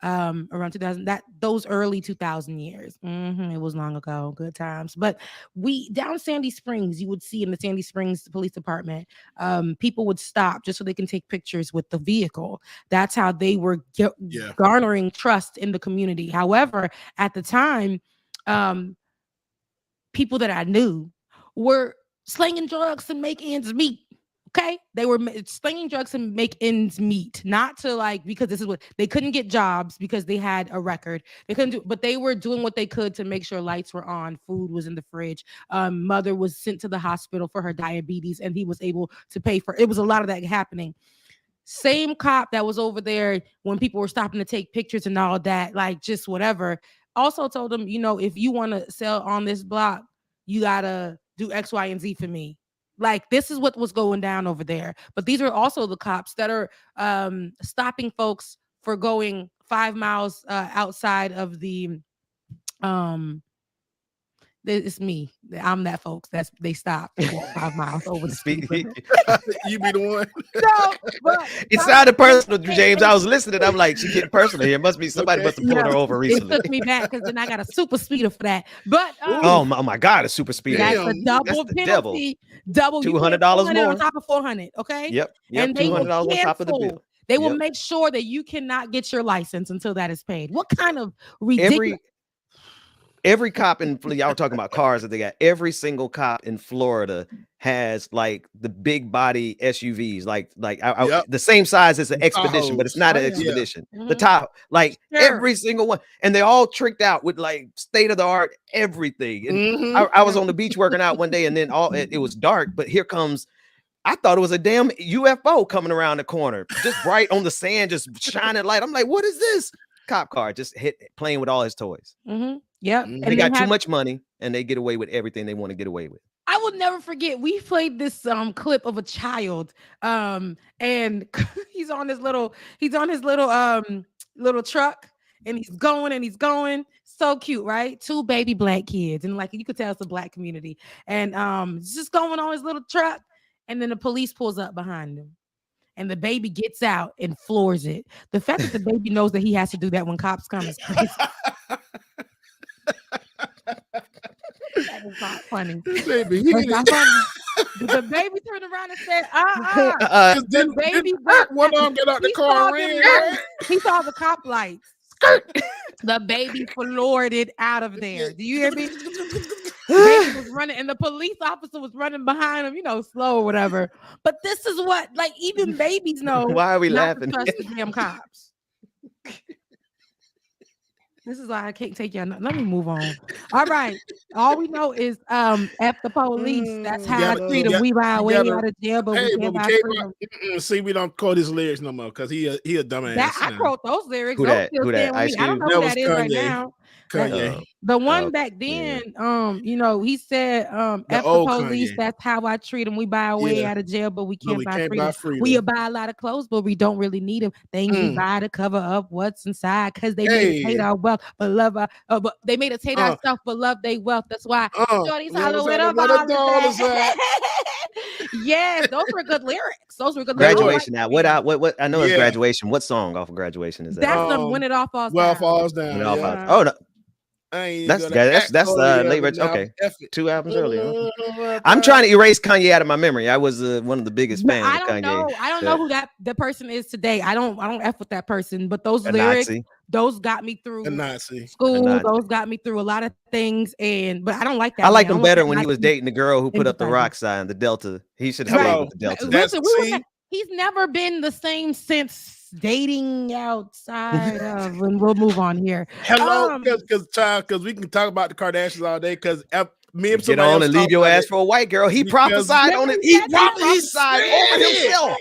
around 2000, those early 2000 years, it was long ago, good times. But down Sandy Springs, you would see in the Sandy Springs Police Department, people would stop just so they can take pictures with the vehicle. That's how they were garnering trust in the community. However, at the time, people that I knew were slinging drugs to make ends meet. Okay, they were slinging drugs and make ends meet, not to because this is what they couldn't get jobs because they had a record. They couldn't do, but they were doing what they could to make sure lights were on, food was in the fridge. Mother was sent to the hospital for her diabetes, and he was able to pay for it. It was a lot of that happening. Same cop that was over there when people were stopping to take pictures and all that, just whatever. Also told them, if you want to sell on this block, you gotta do X, Y, and Z for me. This is what was going down over there. But these are also the cops that are stopping folks for going 5 miles outside of the it's me. I'm that folks. They stop 5 miles over the speed limit. You be the one. No, but it sounded personal, James. I was listening. I'm like, she getting personal here. Must be somebody must have pulled her over recently. It took me back because then I got a super speeder for that. But oh my God, a super speeder. That's a double penalty. Double $200 more on top of $400. Okay. Yep. And $200 on top of the bill. They will make sure that you cannot get your license until that is paid. What kind of ridiculous? Every cop in y'all were talking about cars that they got. Every single cop in Florida has like the big body SUVs, like the same size as an Expedition, but it's not an Expedition. The top, like every single one, and they all tricked out with like state of the art everything. And I was on the beach working out one day, and then it was dark, but here comes. I thought it was a damn UFO coming around the corner, just bright on the sand, just shining light. I'm like, what is this? Cop car just playing with all his toys. Yep. And they got too much money and they get away with everything they want to get away with. I will never forget. We played this clip of a child, and he's on his little truck, and he's going. So cute, right? 2 baby black kids, and like you could tell it's a black community, and just going on his little truck, and then the police pulls up behind him. And the baby gets out and floors it. The fact that the baby knows that he has to do that when cops come is crazy. That is not funny. Not funny. The baby turned around and said, the baby one arm get out the car and ran, right? He saw the cop lights. The baby floored it out of there. Do you hear me? The baby was running, and the police officer was running behind him, slow or whatever. But this is what, like, even babies know. Why are we laughing? To trust the damn cops. This is why I can't take y'all. Let me move on. All right. All we know is F the police. That's how I treat them. We buy way out of jail, but we can't buy freedom. See, we don't quote his lyrics no more because he a dumbass. I quote those lyrics. Who that? I don't know who that is right now. Kanye. The one back then, he said, F the police, Kanye. That's how I treat them. We buy our way out of jail, but we can't buy freedom. We buy a lot of clothes, but we don't really need them. Things we buy to cover up what's inside, because they made us hate our wealth, but love our, but they made us hate ourselves, but love their wealth. That's why Shorty's hollow with a Yes, those were good lyrics. Those were good Graduation. Now, what I know is Graduation. What song off of Graduation is that? That's the When It All Falls Down. Falls Down. Oh no. That's late Rich. Okay, 2 albums earlier. I'm trying to erase Kanye out of my memory. I was one of the biggest fans of Kanye. I don't know who the person is today. I don't F with that person, but those lyrics, those got me through school. Those got me through a lot of things, but I don't like that. I liked him better when he was dating the girl who put up the rock sign, the Delta. He should have stayed with the Delta. Listen, he's never been the same since dating outside of, and we'll move on here. Hello, because we can talk about the Kardashians all day. Because me and get on and leave your ass for a white girl. He prophesied on it. He prophesied over himself.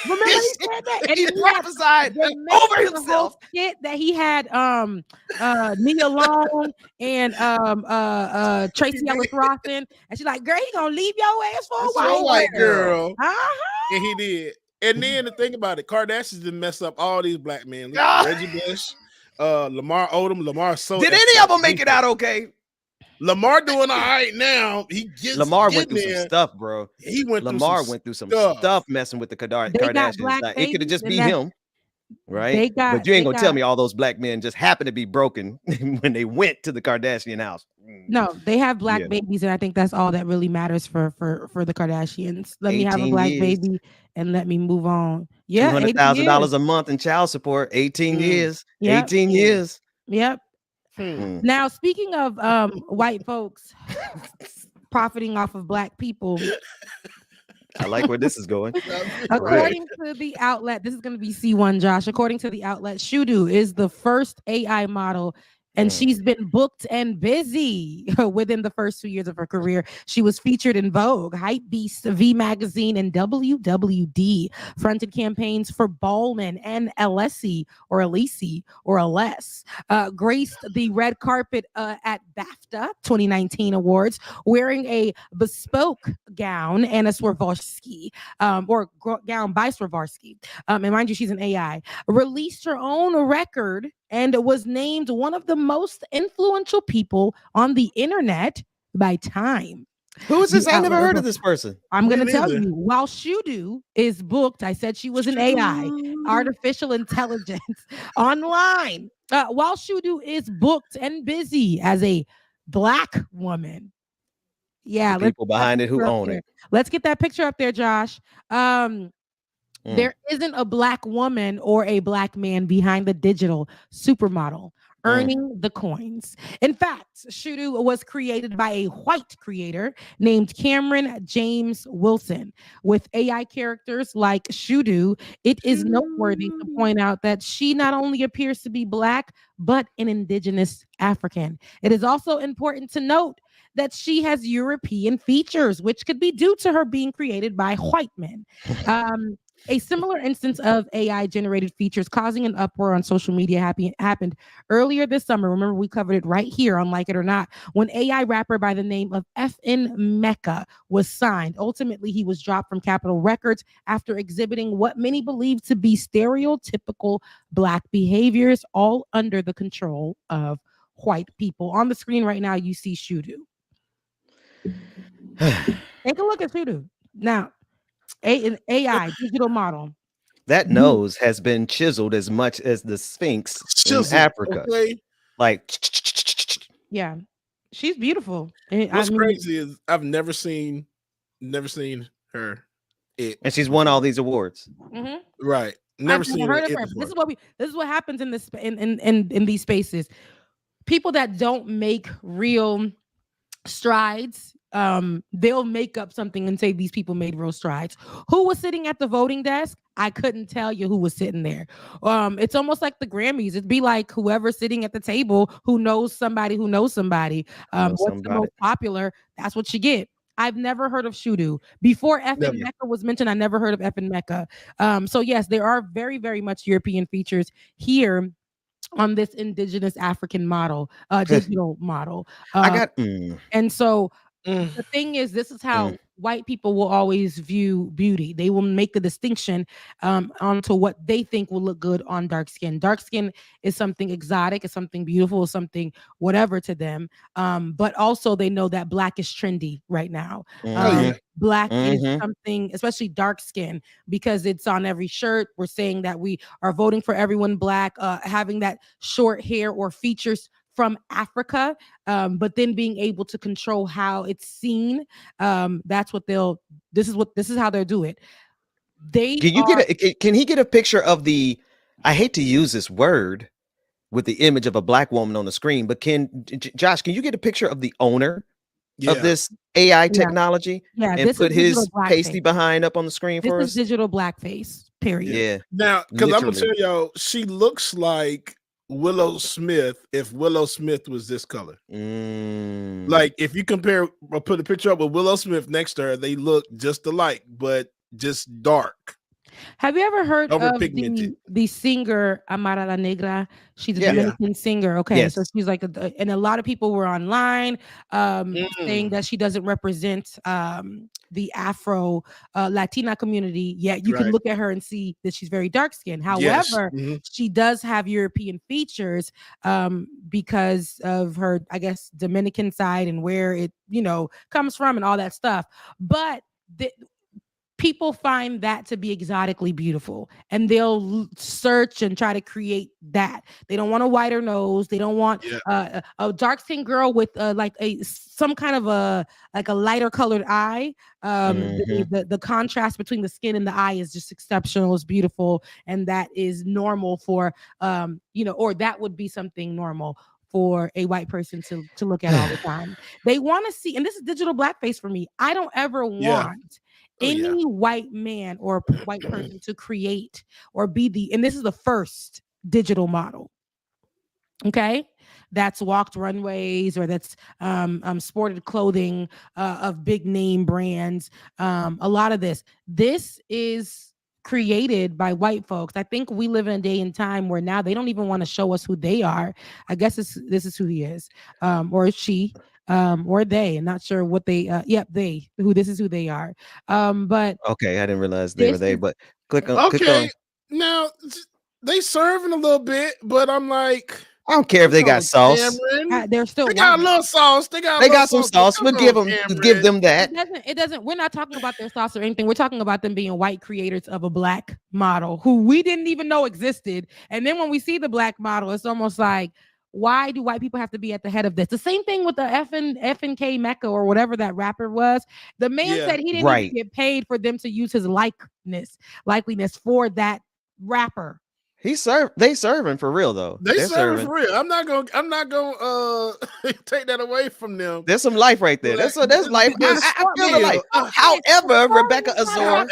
Remember he said that, and he prophesied over himself. Shit that he had Nia Long and Tracy Ellis Rossen, and she's like, "Girl, he gonna leave your ass for a white girl." And he did. And then the thing about it, Kardashians didn't mess up all these black men. Reggie Bush, Lamar Odom, Lamar. Did any of them make it out okay? Lamar doing all right now. Lamar went through some stuff, bro. Lamar went through some stuff messing with the Kardashians. Like, it could have just been him, right? But you ain't gonna tell me all those black men just happened to be broken when they went to the Kardashian house. No, they have black babies, and I think that's all that really matters for the Kardashians. Let me have a black baby and let me move on. Yeah, $200,000 a month in child support. 18 years. Yep. 18 years. Yep. Now, speaking of white folks profiting off of black people, I like where this is going. According to the outlet, this is going to be C1, Josh. According to the outlet, Shudu is the first AI model, and she's been booked and busy within the first 2 years of her career. She was featured in Vogue, Hypebeast, V Magazine, and WWD. Fronted campaigns for Ballman and Alessi. Graced the red carpet at BAFTA 2019 awards, wearing a bespoke gown and a Swarovski, gown by Swarovski. And mind you, she's an AI. Released her own record and was named one of the most influential people on the internet by Time. Who is this? I never heard of this person. I'm going to tell you. While Shudu is booked, I said she was an AI, artificial intelligence, online. While Shudu is booked and busy as a black woman. Yeah. The people behind it who own it. Let's get that picture up there, Josh. There isn't a black woman or a black man behind the digital supermodel earning the coins. In fact, Shudu was created by a white creator named Cameron James Wilson. With AI characters like Shudu, it is noteworthy to point out that she not only appears to be black, but an indigenous African. It is also important to note that she has European features, which could be due to her being created by white men. A similar instance of AI generated features causing an uproar on social media happened earlier this summer. Remember, we covered it right here on Like It or Not, when AI rapper by the name of FN Mecca was signed. Ultimately, he was dropped from Capitol Records after exhibiting what many believe to be stereotypical black behaviors, all under the control of white people. On the screen right now, you see Shudu. Take a look at Shudu. Now, an AI digital model. That nose has been chiseled as much as the Sphinx in Africa. Okay. Like, yeah, she's beautiful. What's crazy is I've never seen her. And she's won all these awards. Right. Never heard of her. This is what happens in this in these spaces. People that don't make real strides, they'll make up something and say these people made real strides. Who was sitting at the voting desk? I couldn't tell you who was sitting there. It's almost like the Grammys. It'd be like whoever's sitting at the table who knows somebody who knows somebody. What's the most popular? That's what you get. I've never heard of Shudu. Before FN Mecca was mentioned, I never heard of FN Mecca. So yes, there are very, very much European features here on this indigenous African model, digital model. And so the thing is, this is how white people will always view beauty. They will make the distinction onto what they think will look good on dark skin. Dark skin is something exotic, is something beautiful, is something whatever to them. But also they know that black is trendy right now. Black is something, especially dark skin, because it's on every shirt. We're saying that we are voting for everyone black, having that short hair or features from Africa, but then being able to control how it's seen. That's what this is how they'll do it. Can he get a picture of the, I hate to use this word with the image of a black woman on the screen, but Josh, can you get a picture of the owner of this AI technology and put his pasty behind up on the screen for us? This is digital blackface, period. Yeah. Now, because I'm gonna tell y'all, she looks like Willow Smith if Willow Smith was this color. Like if you compare or put a picture up with Willow Smith next to her, they look just alike, but just dark. Have you ever heard of the singer Amara La Negra? She's a Dominican singer. Okay, so she's like, and a lot of people were online saying that she doesn't represent the Afro Latina community. Yet you can look at her and see that she's very dark skinned. However, she does have European features because of her, I guess, Dominican side and where it comes from and all that stuff. But people find that to be exotically beautiful, and they'll search and try to create that. They don't want a wider nose. They don't want a dark skinned girl with some kind of a lighter colored eye. The contrast between the skin and the eye is just exceptional. It's beautiful, and that is normal for or that would be something normal for a white person to look at all the time. They want to see, and this is digital blackface for me. I don't ever want any white man or white person to create or be and this is the first digital model, okay, that's walked runways or that's sported clothing of big name brands. A lot of this is created by white folks. I think we live in a day and time where now they don't even want to show us who they are. I guess this is who he is, or she. Or they, I'm not sure what they this is who they are. But okay, I didn't realize they were they, but click on. Now they serving a little bit, but I'm like, I don't care if they got sauce. They're still. They got a little sauce. They got some sauce. We'll give them that. It doesn't. We're not talking about their sauce or anything. We're talking about them being white creators of a black model who we didn't even know existed. And then when we see the black model, it's almost like, why do white people have to be at the head of this? The same thing with the FNK Mecca or whatever that rapper was. The man said he didn't even get paid for them to use his likeliness for that rapper. They serving for real though. They're serving for real. I'm not gonna take that away from them. There's some life right there. There's life. I feel the life. However, Rebecca Azor,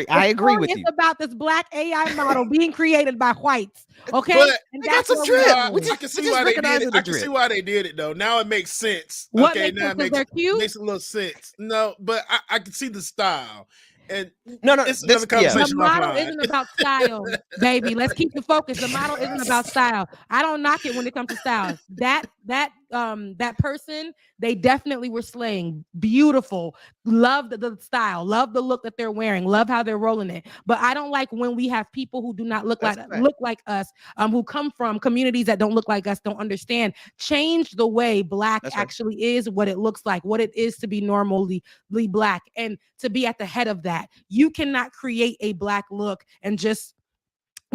I agree with you. It's about this black AI model being created by whites. Okay, but and that's some drip. I can see why they did it. I can see why they did it though. Now it makes sense. What okay, makes now sense? It makes a little sense. No, but I can see the style. And no, it's another conversation. The model isn't about style, baby. Let's keep the focus. The model isn't about style. I don't knock it when it comes to style. That person, they definitely were slaying. Beautiful. Love the style. Love the look that they're wearing. Love how they're rolling it. But I don't like when we have people who do not look like us, who come from communities that don't look like us, don't understand. Change the way black actually is, what it looks like, what it is to be normally black, and to be at the head of that. You cannot create a black look and just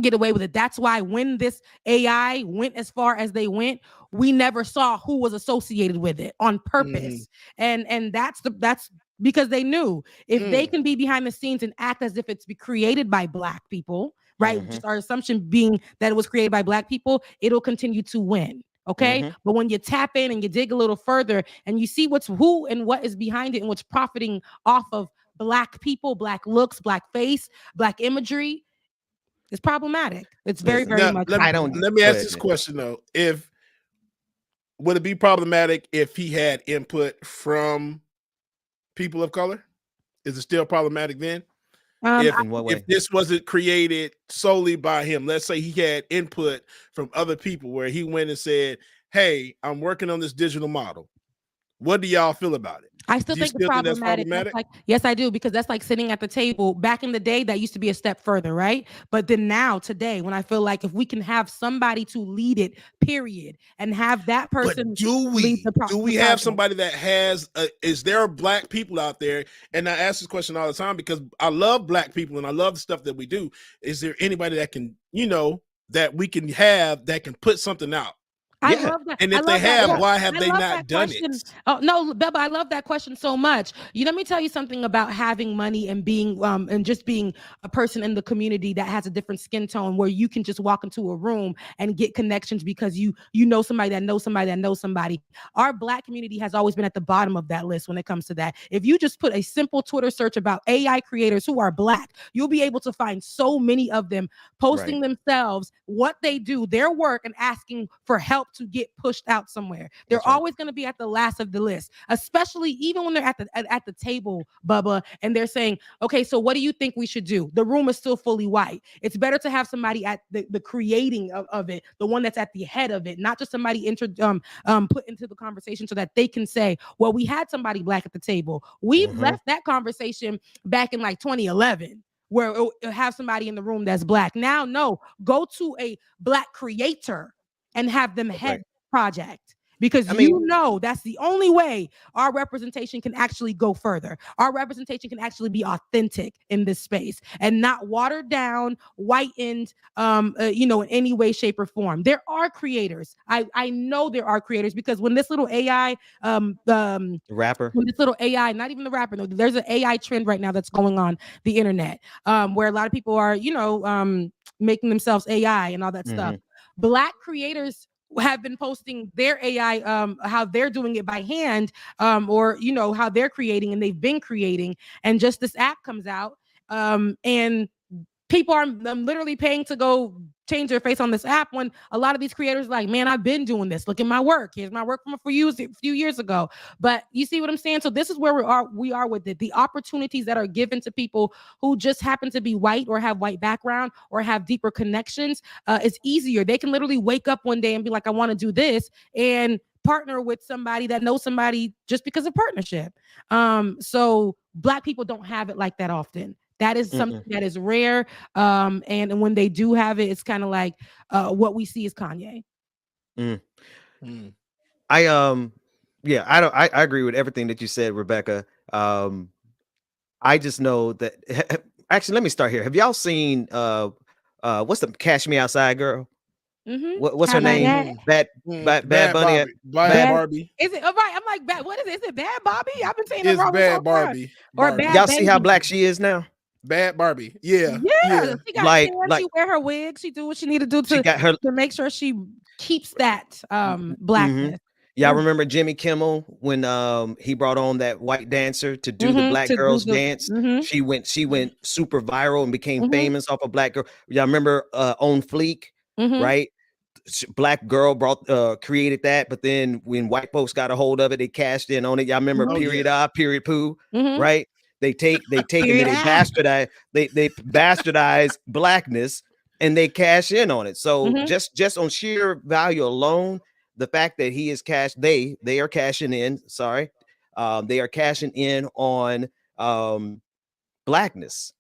get away with it. That's why when this AI went as far as they went, we never saw who was associated with it on purpose. And that's because they knew if they can be behind the scenes and act as if it's created by black people, right? Just our assumption being that it was created by black people, it'll continue to win. Okay. But when you tap in and you dig a little further and you see who and what is behind it and what's profiting off of black people, black looks, black face, black imagery, it's problematic. It's very much. Let me ask this question though. Would it be problematic if he had input from people of color? Is it still problematic then? In what way? If this wasn't created solely by him, let's say he had input from other people where he went and said, "Hey, I'm working on this digital model. What do y'all feel about it?" I still think it's problematic. Yes, I do, because that's like sitting at the table. Back in the day, that used to be a step further, right? But then now, today, when I feel like if we can have somebody to lead it, period, and have that person lead the do we have somebody that has? Is there black people out there? And I ask this question all the time because I love black people and I love the stuff that we do. Is there anybody that can, that we can have that can put something out? I love that. And if they have, why have they not done it? Oh no, Beba, I love that question so much. Let me tell you something about having money and being and just being a person in the community that has a different skin tone, where you can just walk into a room and get connections because you know somebody that knows somebody that knows somebody. Our black community has always been at the bottom of that list when it comes to that. If you just put a simple Twitter search about AI creators who are black, you'll be able to find so many of them posting themselves, what they do, their work, and asking for help to get pushed out somewhere. They're always going to be at the last of the list, especially even when they're at the table, Bubba, and they're saying, "Okay, so what do you think we should do?" The room is still fully white. It's better to have somebody at the creating of it, the one that's at the head of it, not just somebody put into the conversation so that they can say, "Well, we had somebody black at the table." We've left that conversation back in like 2011. Where have somebody in the room that's black. Now, no, go to a black creator and have them head project, because that's the only way our representation can actually go further. Our representation can actually be authentic in this space and not watered down, whitened, in any way, shape, or form. There are creators. I know there are creators, because when this little AI rapper, when this little AI, not even the rapper, no, there's an AI trend right now that's going on the internet, where a lot of people are, making themselves AI and all that stuff. Black creators have been posting their AI, how they're doing it by hand, or how they're creating, and they've been creating, and just this app comes out, and people are literally paying to go change their face on this app, when a lot of these creators are like, "Man, I've been doing this. Look at my work. Here's my work from a few years ago." But you see what I'm saying? So this is where we are with it. The opportunities that are given to people who just happen to be white or have white background or have deeper connections, is easier. They can literally wake up one day and be like, "I want to do this," and partner with somebody that knows somebody just because of partnership. So black people don't have it like that often. That is something that is rare. And when they do have it, it's kind of like what we see is Kanye. I agree with everything that you said, Rebecca. I just know that actually, let me start here. Have y'all seen what's the Cash Me Outside girl? What's her name? Bad Bunny. Bad Barbie. Is it all right? I'm like, bad. What is it? Is it Bad Bobby? I've been saying it It's wrong. Bad Barbie. Or Bad Y'all Baby. see how black she is now? Bad Barbie. Yeah. She got like she wear her wig. She do what she need to do to make sure she keeps that blackness. Y'all remember Jimmy Kimmel when he brought on that white dancer to do the black girls dance? She went super viral and became famous off a black girl. Y'all remember On Fleek, right? Black girl created that, but then when white folks got a hold of it, they cashed in on it. Y'all remember Period Period Poo, right? They take and they bastardize blackness and they cash in on it. So just on sheer value alone, the fact that he is they are cashing in. They are cashing in on blackness,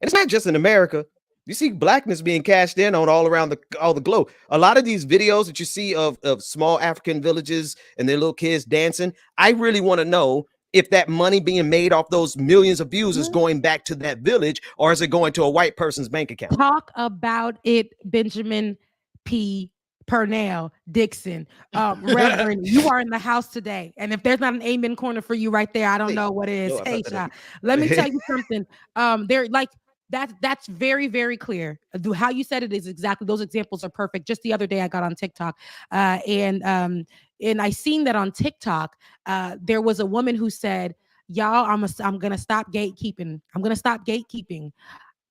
and it's not just in America. You see blackness being cashed in on all around the globe. A lot of these videos that you see of small African villages and their little kids dancing, I really want to know if that money being made off those millions of views is going back to that village, or is it going to a white person's bank account? Talk about it, Benjamin P. Purnell Dixon, Reverend. You are in the house today, and if there's not an amen corner for you right there, I don't know what is. Hey, let me tell you something. That's very, very clear. How you said it is exactly. Those examples are perfect. Just the other day, I got on TikTok, and I seen that on TikTok. There was a woman who said, "Y'all, I'm gonna stop gatekeeping. I'm gonna stop gatekeeping.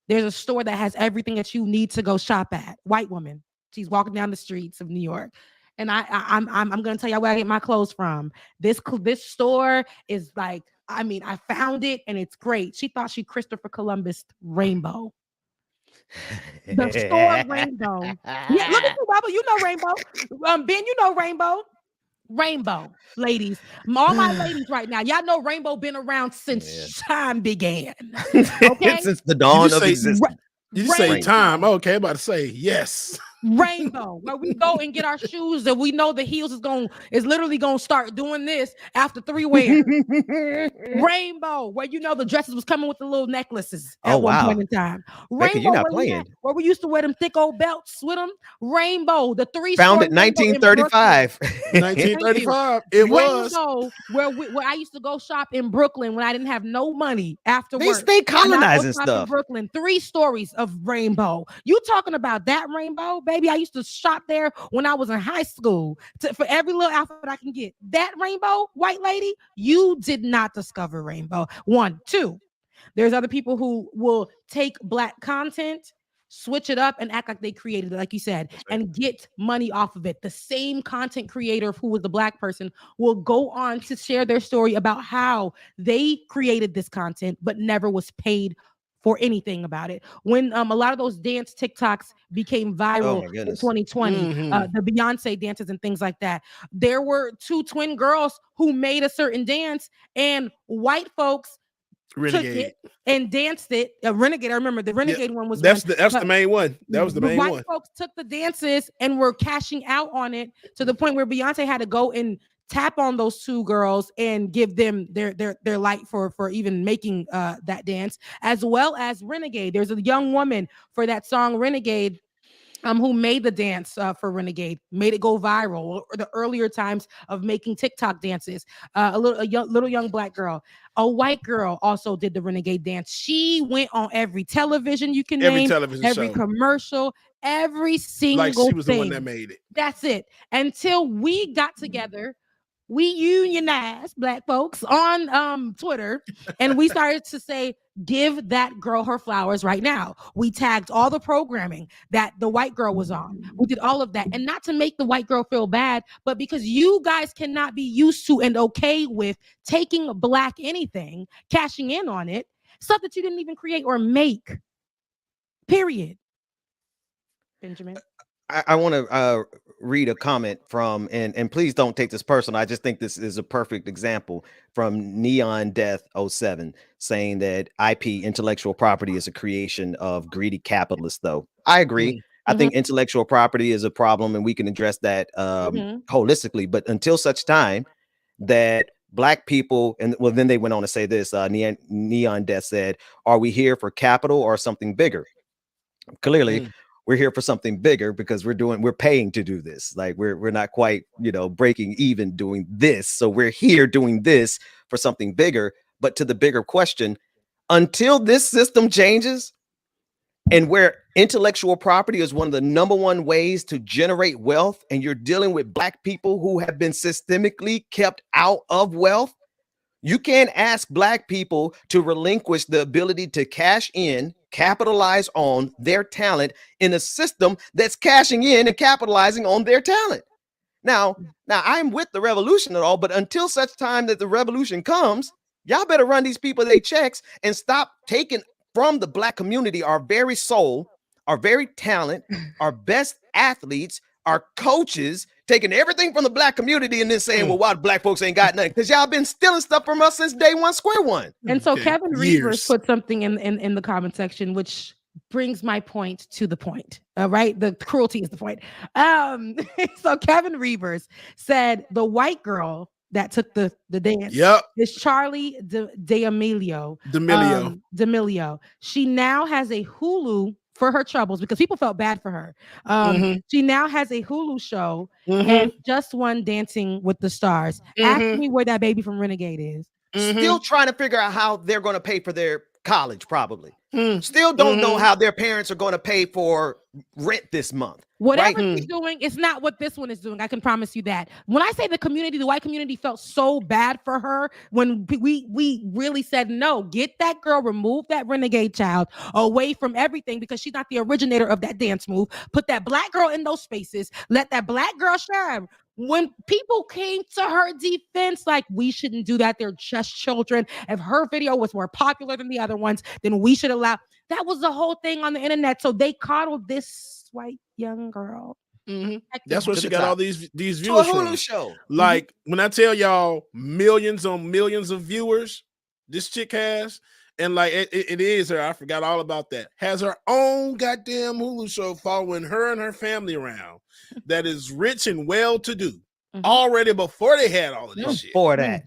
There's a store that has everything that you need to go shop at." White woman. She's walking down the streets of New York, and I'm gonna tell y'all where I get my clothes from. This store is like, I mean, I found it and it's great. She thought she Christopher Columbus Rainbow. The store Rainbow. Yeah, look at you, Bubba. You know Rainbow. Ben, you know Rainbow. Rainbow, ladies. All my ladies right now. Y'all know Rainbow been around since time began. Okay? Since the dawn of existence. You just say time. Okay, I'm about to say yes. Rainbow, where we go and get our shoes that we know the heels is literally gonna start doing this after 3 wears. Rainbow, where you know the dresses was coming with the little necklaces at one point in time. Rainbow, you're not playing. Where we used to wear them thick old belts with them. Rainbow, the 3 founded 1935. 1935. It was Rainbow, where I used to go shop in Brooklyn when I didn't have no money after they work. stay colonizing stuff. In Brooklyn, 3 stories of Rainbow. You talking about that Rainbow? Baby, I used to shop there when I was in high school for every little outfit I can get. That Rainbow, white lady, you did not discover Rainbow. 1, 2. There's other people who will take black content, switch it up, and act like they created it, like you said, and get money off of it. The same content creator who was the black person will go on to share their story about how they created this content, but never was paid for anything about it. When a lot of those dance TikToks became viral in 2020, the Beyonce dances and things like that, there were 2 twin girls who made a certain dance, and white folks took it and danced it. Renegade, I remember the Renegade one was that's the main one. That was the main one. White folks took the dances and were cashing out on it to the point where Beyonce had to go and tap on those 2 girls and give them their light for even making that dance, as well as Renegade. There's a young woman for that song Renegade who made the dance for Renegade, made it go viral. Or the earlier times of making TikTok dances, a little young black girl. A white girl also did the Renegade dance. She went on every television you can name, every commercial, every single like she was thing. The one that made it. That's it. Until we got together, we unionized black folks on Twitter, and we started to say, give that girl her flowers right now. We tagged all the programming that the white girl was on. We did all of that. And not to make the white girl feel bad, but because you guys cannot be used to and okay with taking black anything, cashing in on it, stuff that you didn't even create or make. Period. Benjamin. I want to read a comment from, and please don't take this personal. I just think this is a perfect example from Neon Death 07 saying that IP, intellectual property, is a creation of greedy capitalists, though. I agree. I think intellectual property is a problem, and we can address that holistically. But until such time that black people, and well, then they went on to say this, Neon Death said, are we here for capital or something bigger? Clearly, we're here for something bigger because we're paying to do this. Like we're not quite, breaking even doing this. So we're here doing this for something bigger. But to the bigger question, until this system changes, and where intellectual property is one of the number one ways to generate wealth, and you're dealing with Black people who have been systemically kept out of wealth, you can't ask Black people to relinquish the ability to cash in, capitalize on their talent in a system that's cashing in and capitalizing on their talent. Now I'm with the revolution and all, but until such time that the revolution comes, y'all better run these people their checks and stop taking from the Black community our very soul, our very talent, our best athletes, our coaches, taking everything from the Black community and then saying, well, why the Black folks ain't got nothing? Because y'all been stealing stuff from us since day one, square one. And so Kevin Reavers put something in the comment section, which brings my point to the point. Right? The cruelty is the point. So Kevin Reavers said the white girl that took the dance is Charlie D'Amelio. She now has a Hulu for her troubles because people felt bad for her. She now has a Hulu show and just won Dancing with the Stars. Ask me where that baby from Renegade is. Still trying to figure out how they're going to pay for their college, probably. Still don't know how their parents are going to pay for rent this month. Whatever she's doing, it's not what this one is doing. I can promise you that. When I say the white community felt so bad for her when we really said, no, get that girl, remove that renegade child away from everything because she's not the originator of that dance move. Put that Black girl in those spaces. Let that Black girl shine. When people came to her defense, like, we shouldn't do that. They're just children. If her video was more popular than the other ones, then we should allow. That was the whole thing on the internet. So they coddled this white young girl. That's where she got all these views to a Hulu from. show. Like when I tell y'all millions on millions of viewers, this chick has, and like it is her. I forgot all about that. Has her own goddamn Hulu show following her and her family around that is rich and well to do already before they had all of this shit. Before that.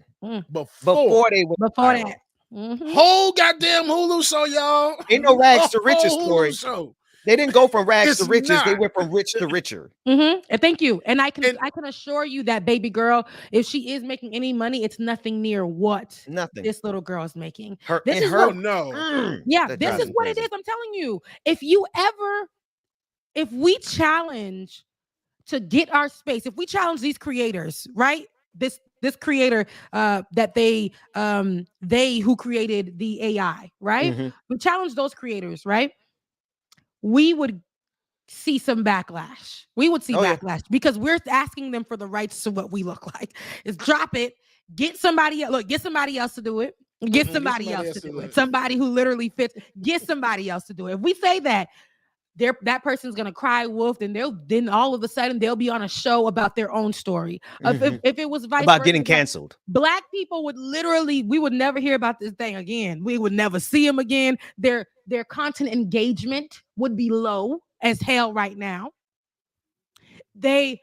Before that. Whole goddamn Hulu show, y'all. Ain't no rags to riches story. Show. They didn't go from rags to riches. They went from rich to richer. And thank you. And I can assure you that baby girl, if she is making any money, it's nothing near what this little girl is making. This is what it is. I'm telling you. If we challenge to get our space, if we challenge these creators, right? This creator that they who created the AI, right? We challenge those creators, right? We would see some backlash. We would see backlash because we're asking them for the rights to what we look like. Is drop it, get somebody else. Look, get somebody else to do it. Get somebody else to do it. Somebody who literally fits. Get somebody else to do it. If we say that, that person's gonna cry wolf, and then all of a sudden they'll be on a show about their own story. If it was vice about versa, getting canceled, Black people would we would never hear about this thing again. We would never see them again. Their content engagement would be low as hell right now. They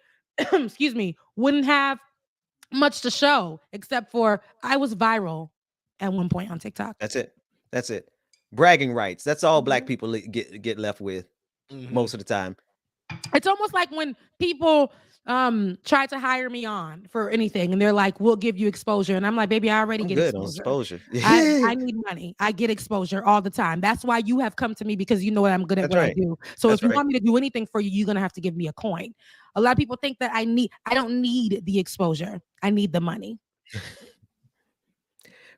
wouldn't have much to show except for I was viral at one point on TikTok. That's it. Bragging rights. That's all Black people get left with most of the time. It's almost like when people try to hire me on for anything and they're like, we'll give you exposure. And I'm like, baby, I already get exposure. I need money. I get exposure all the time. That's why you have come to me, because you know what I'm good at I do. So if you want me to do anything for you, you're going to have to give me a coin. A lot of people think that I don't need the exposure. I need the money.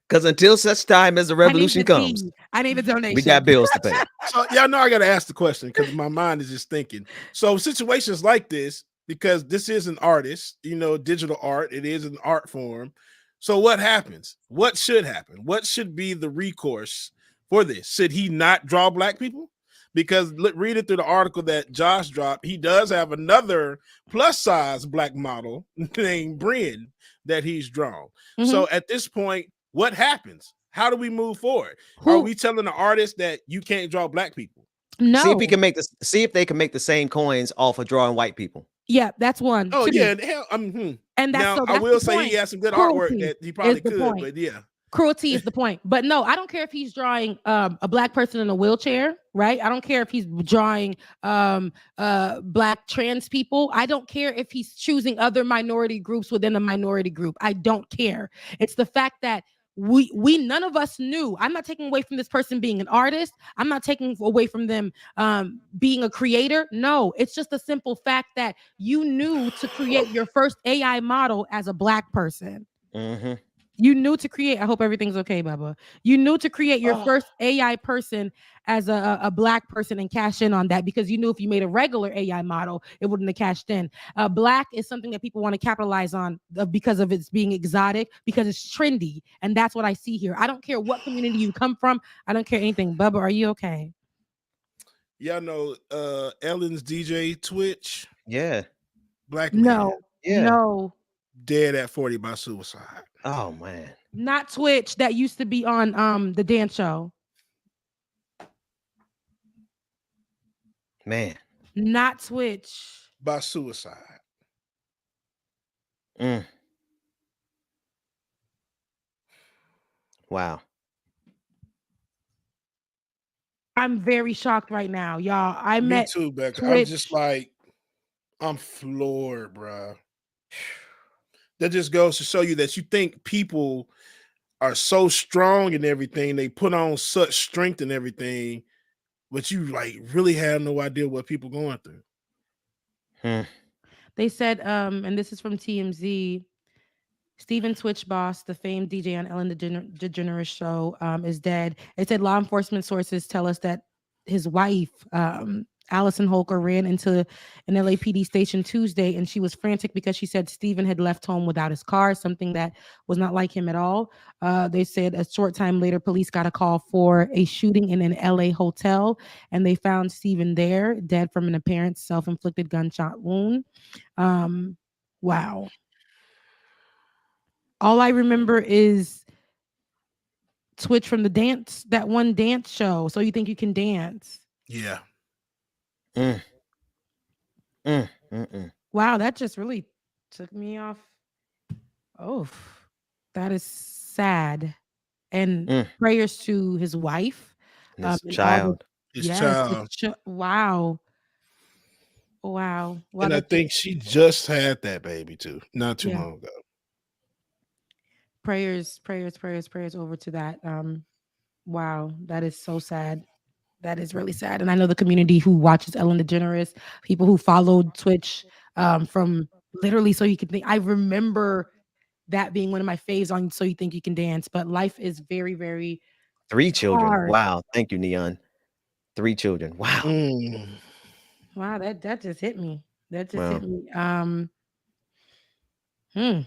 Because until such time as the revolution comes, I need a donation. We got bills to pay. So y'all know I got to ask the question because my mind is just thinking. So situations like this, because this is an artist, digital art, it is an art form. So what happens? What should happen? What should be the recourse for this? Should he not draw Black people? Because read it through the article that Josh dropped. He does have another plus size Black model named Bryn that he's drawn. So at this point, what happens? How do we move forward? Are we telling the artist that you can't draw Black people? No. See if they can make the same coins off of drawing white people. Yeah, that's one. Oh yeah, hell, and that's now I will say he has some good artwork that he probably could, but yeah. Cruelty is the point. But no, I don't care if he's drawing a black person in a wheelchair, right? I don't care if he's drawing black trans people. I don't care if he's choosing other minority groups within a minority group. I don't care. It's the fact that we none of us knew. I'm not taking away from this person being an artist. I'm not taking away from them being a creator. No, it's just a simple fact that you knew to create your first AI model as a black person. Mm-hmm. You knew to create. I hope everything's okay, Bubba. You knew to create your first AI person as a black person and cash in on that, because you knew if you made a regular AI model, it wouldn't have cashed in. Black is something that people want to capitalize on because of its being exotic, because it's trendy. And that's what I see here. I don't care what community you come from. I don't care anything. Bubba, are you okay? Y'all know Ellen's DJ Twitch? Yeah. Black man. No. Yeah. No. Dead at 40 by suicide. Oh man. Not Twitch, that used to be on the dance show. Man. Not Twitch. By suicide. Wow. I'm very shocked right now, y'all. I Me met too, Becca. Twitch. I'm just like, I'm floored, bro. That just goes to show you that you think people are so strong and everything. They put on such strength and everything, but you like really have no idea what people going through. They said, and this is from TMZ, Stephen Twitch Boss, the famed DJ on Ellen DeGeneres show, is dead. It said law enforcement sources tell us that his wife, Allison Holker, ran into an LAPD station Tuesday, and she was frantic because she said Stephen had left home without his car, something that was not like him at all. They said a short time later, police got a call for a shooting in an LA hotel, and they found Stephen there, dead from an apparent self-inflicted gunshot wound. Wow. All I remember is Twitch from that one dance show. So You Think You Can Dance. Yeah. Wow, that just really took me off. Oh, that is sad. And prayers to his wife. His child. Wow. Wow. And I think she just had that baby too, not too long ago. Prayers over to that. Wow, that is so sad. That is really sad. And I know the community who watches Ellen DeGeneres, people who followed Twitch from literally So You Can Think. I remember that being one of my faves on So You Think You Can Dance. But life is very, very 3 children. hard. Wow. Thank you, Neon. 3 children. Wow. Wow, that just hit me. That just hit me.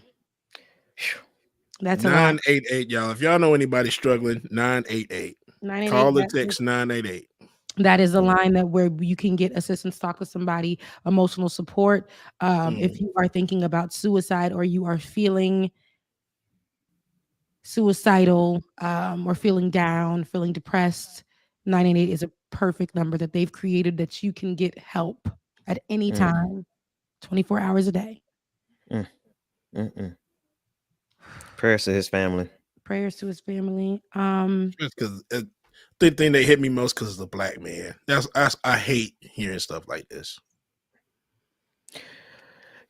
That's 988, y'all. If y'all know anybody struggling, 988. Call or text 988. That is a line that where you can get assistance, talk with somebody, emotional support. If you are thinking about suicide or you are feeling suicidal or feeling down, feeling depressed, 988 is a perfect number that they've created that you can get help at any time, 24 hours a day. Prayers to his family. Prayers to his family. Because the thing that hit me most because of the black man. I hate hearing stuff like this.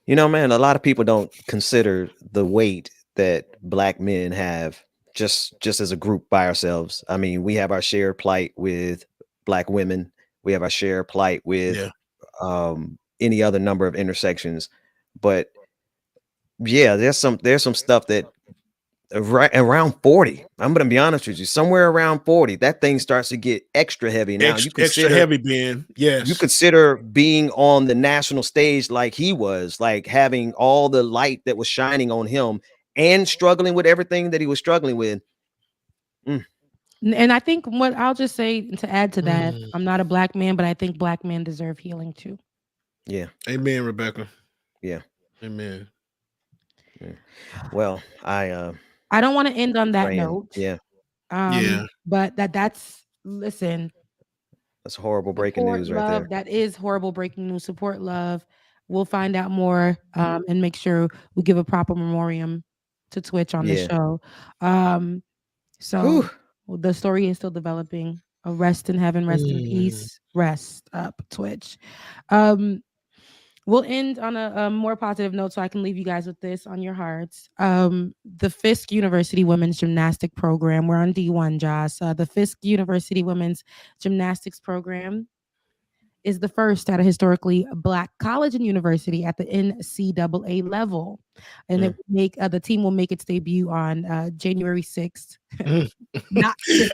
You know, man, a lot of people don't consider the weight that black men have just as a group by ourselves. I mean, we have our shared plight with black women. We have our shared plight with any other number of intersections. But yeah, there's some stuff that right around 40. I'm gonna be honest with you, somewhere around 40, that thing starts to get extra heavy. Now you consider extra heavy, Ben. Yes. You consider being on the national stage like he was, like having all the light that was shining on him and struggling with everything that he was struggling with. And I think what I'll just say to add to that, I'm not a black man, but I think black men deserve healing too. Yeah. Amen, Rebecca. Yeah. Amen. Yeah. Well, I don't want to end on that note. Yeah. But that's listen. That's horrible breaking news right there. That is horrible breaking news. Support love. We'll find out more and make sure we give a proper memoriam to Twitch on the show. So the story is still developing. Rest in heaven, rest in peace, rest up, Twitch. We'll end on a more positive note so I can leave you guys with this on your hearts. The Fisk University Women's Gymnastic Program. We're on D1, Josh. The Fisk University Women's Gymnastics Program is the first at a historically Black college and university at the NCAA level. And it make the team will make its debut on January 6th. Not 6th.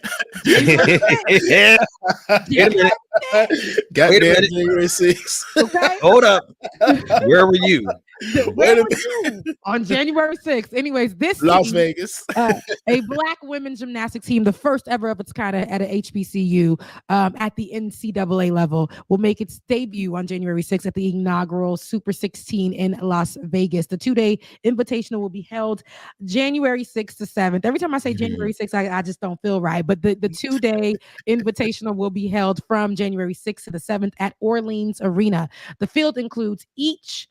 January 6th. Goddamn January 6th. Okay. Hold up. Where were you? Where were you on January 6th? Anyways, this Las team, Vegas. a Black women's gymnastics team, the first ever of its kind at a HBCU at the NCAA level, will make its debut on January 6th at the inaugural Super 16 in Las Vegas. The 2-day invitational will be held January 6th to 7th. Every time I say January 6th, I just don't feel right. But the 2-day invitational will be held from January 6th to the 7th at Orleans Arena. The field includes each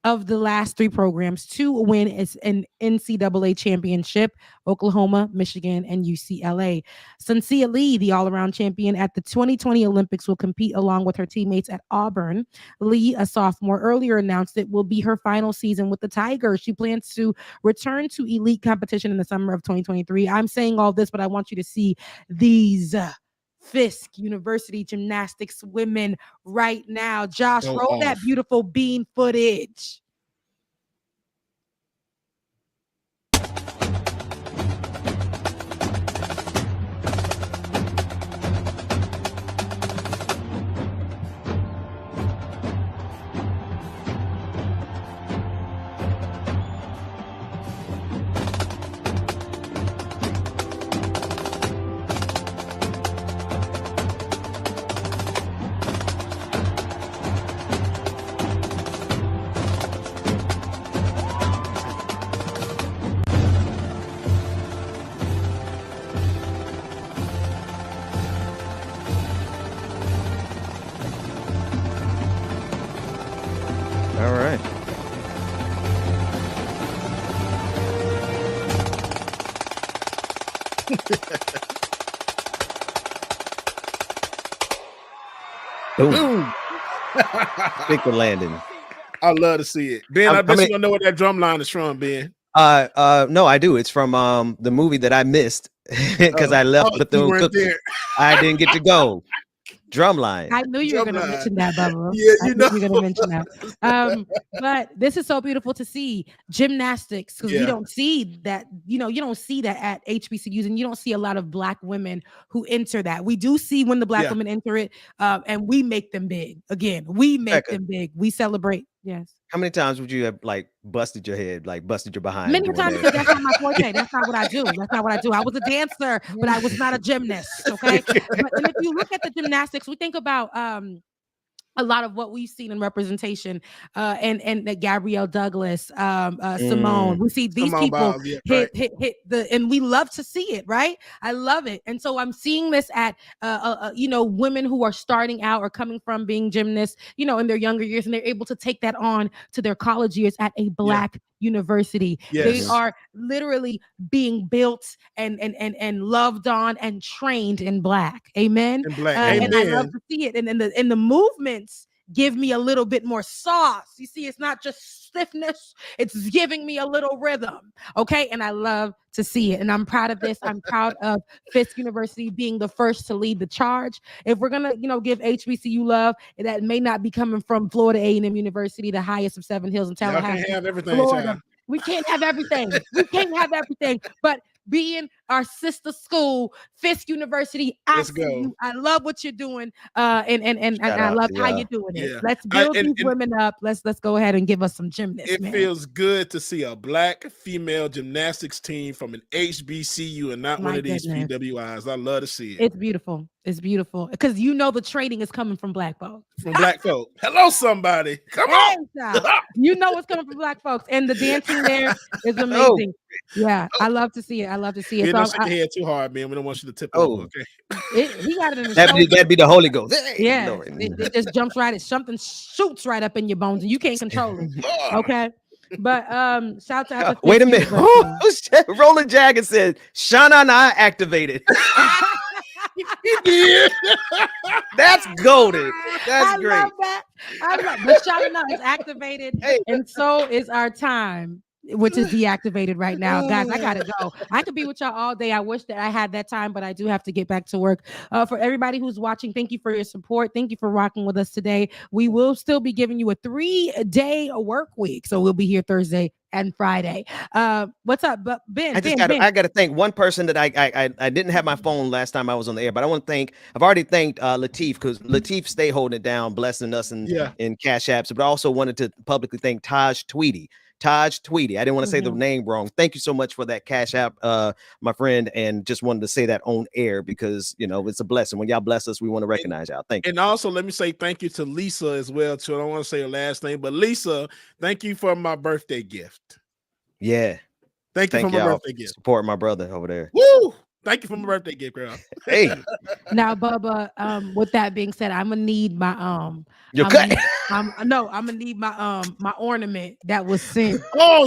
of the last 3 programs to win is an NCAA championship: Oklahoma, Michigan, and UCLA. Sunsia Lee, the all-around champion at the 2020 Olympics, will compete along with her teammates at Auburn. Lee, a sophomore, earlier announced it will be her final season with the Tigers. She plans to return to elite competition in the summer of 2023. I'm saying all this, but I want you to see these Fisk University gymnastics women right now. Josh, roll that beautiful bean footage. All right. Boom. Stick the landing. I love to see it. Ben, I bet you don't know what that drum line is from, Ben. No, I do. It's from the movie that I missed because I left Bethune-Cookman. I didn't get to go. Drumline. I knew you were going to mention that, Bubba. Yeah, you know. You're going to mention that. But this is so beautiful to see gymnastics, because we don't see that. You don't see that at HBCUs, and you don't see a lot of Black women who enter that. We do see when the Black women enter it, and we make them big. Again, we make them big. We celebrate. Yes. How many times would you have busted your head, busted your behind? Many times, because that's not my forte. That's not what I do. That's not what I do. I was a dancer, but I was not a gymnast. Okay. And if you look at the gymnastics, we think about a lot of what we've seen in representation, and Gabrielle Douglas, Simone. We see these people hit the, and we love to see it, right? I love it. And so I'm seeing this at, women who are starting out or coming from being gymnasts, in their younger years, and they're able to take that on to their college years at a Black university. They are literally being built and loved on and trained in Black. Amen. And I love to see it. And the movements give me a little bit more sauce. You see, it's not just stiffness, it's giving me a little rhythm. Okay. And I love to see it. And I'm proud of this. I'm proud of Fisk University being the first to lead the charge. If we're gonna, give HBCU love, that may not be coming from Florida A&M University, the highest of 7 hills in Tallahassee. Can't have everything, Florida. We can't have everything. We can't have everything. But being our sister school, Fisk University, I love what you're doing, and I love how you're doing it. Let's build these women up. Let's go ahead and give us some gymnasts. It feels good to see a Black female gymnastics team from an HBCU and not one of these PWIs. I love to see it. It's beautiful. It's beautiful because the training is coming from Black folks. From Black folk. Hello, somebody. Come on. It's coming from Black folks, and the dancing there is amazing. Yeah, I love to see it. I love to see it. Don't shake your head too hard, man. We don't want you to tip over. Okay. He got it in the that'd be the Holy Ghost. Yeah, it just jumps right. Something shoots right up in your bones, and you can't control it. Okay. But shout out to wait a minute. Roland Jagged said, Sha-na-na activated. He did. That's golden. That's great. Love that. But Sha-na-na is activated, and so is our time, which is deactivated right now. Guys, I gotta go. I could be with y'all all day. I wish that I had that time, but I do have to get back to work. For everybody who's watching, thank you for your support. Thank you for rocking with us today. We will still be giving you a 3-day work week, so we'll be here Thursday and Friday. What's up, Ben? I got to thank one person that I didn't have my phone last time I was on the air, but I want to thank. I've already thanked Latif, because Latif stay holding it down, blessing us in Cash Apps. But I also wanted to publicly thank Taj Tweedy. I didn't want to say the name wrong. Thank you so much for that Cash App, my friend, and just wanted to say that on air because it's a blessing. When y'all bless us, we want to recognize y'all. Thank you. And also, let me say thank you to Lisa as well too. I don't want to say her last name, but Lisa, thank you for my birthday gift. Yeah, thank you for my birthday gift. Support my brother over there. Woo! Thank you for my birthday gift, girl. Hey. Now, Bubba, with that being said, I'm gonna need my I'm gonna need my ornament that was sent. Oh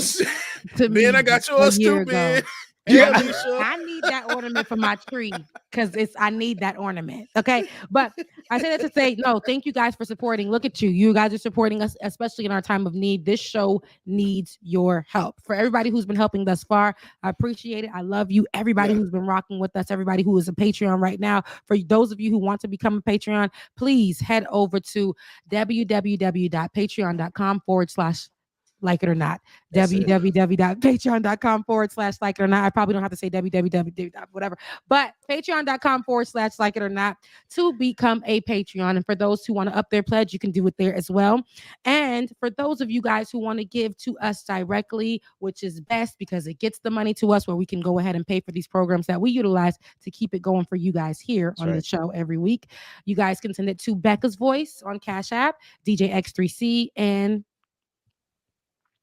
to me, I got yours too, man. Yeah, I need that ornament for my tree because I need that ornament. Okay. But I say that to say, no, thank you guys for supporting. Look at you. You guys are supporting us, especially in our time of need. This show needs your help. For everybody who's been helping thus far, I appreciate it. I love you. Everybody who's been rocking with us, everybody who is a Patreon right now. For those of you who want to become a Patreon, please head over to www.patreon.com/like it or not. www.patreon.com/like it or not. I probably don't have to say www whatever, but patreon.com/like it or not to become a Patreon. And for those who want to up their pledge, you can do it there as well. And for those of you guys who want to give to us directly, which is best because it gets the money to us where we can go ahead and pay for these programs that we utilize to keep it going for you guys here on the show every week. You guys can send it to Becca's Voice on Cash App, DJ X3C, and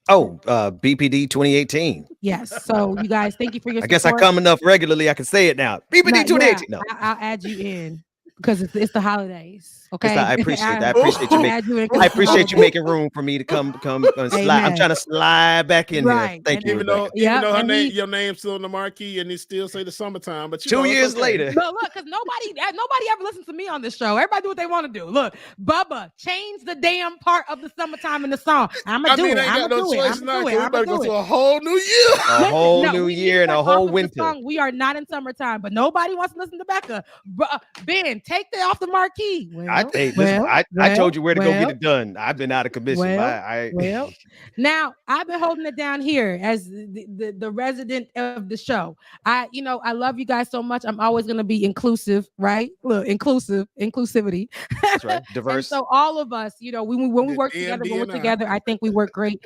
BPD 2018. Yes. So you guys, thank you for your support. I guess I come enough regularly. I can say it now. BPD 2018. No. I'll add you in because it's the holidays. Okay. I appreciate that. I appreciate you making room for me to come and slide. I'm trying to slide back in there. Thank you. Even though your name's still on the marquee and it still say the summertime, but 2 years later. No, look, because nobody ever listens to me on this show. Everybody do what they want to do. Look, Bubba, change the damn part of the summertime in the song. I'm gonna do it. I'm gonna do it. We better go to a whole new year. A whole new year and a whole winter. We are not in summertime, but nobody wants to listen to Becca. Ben, take that off the marquee. I told you where to go get it done. I've been out of commission. Now I've been holding it down here as the resident of the show. I love you guys so much. I'm always going to be inclusive, right? Look, inclusivity. That's right. Diverse. And so all of us, when we work together, I think we work great.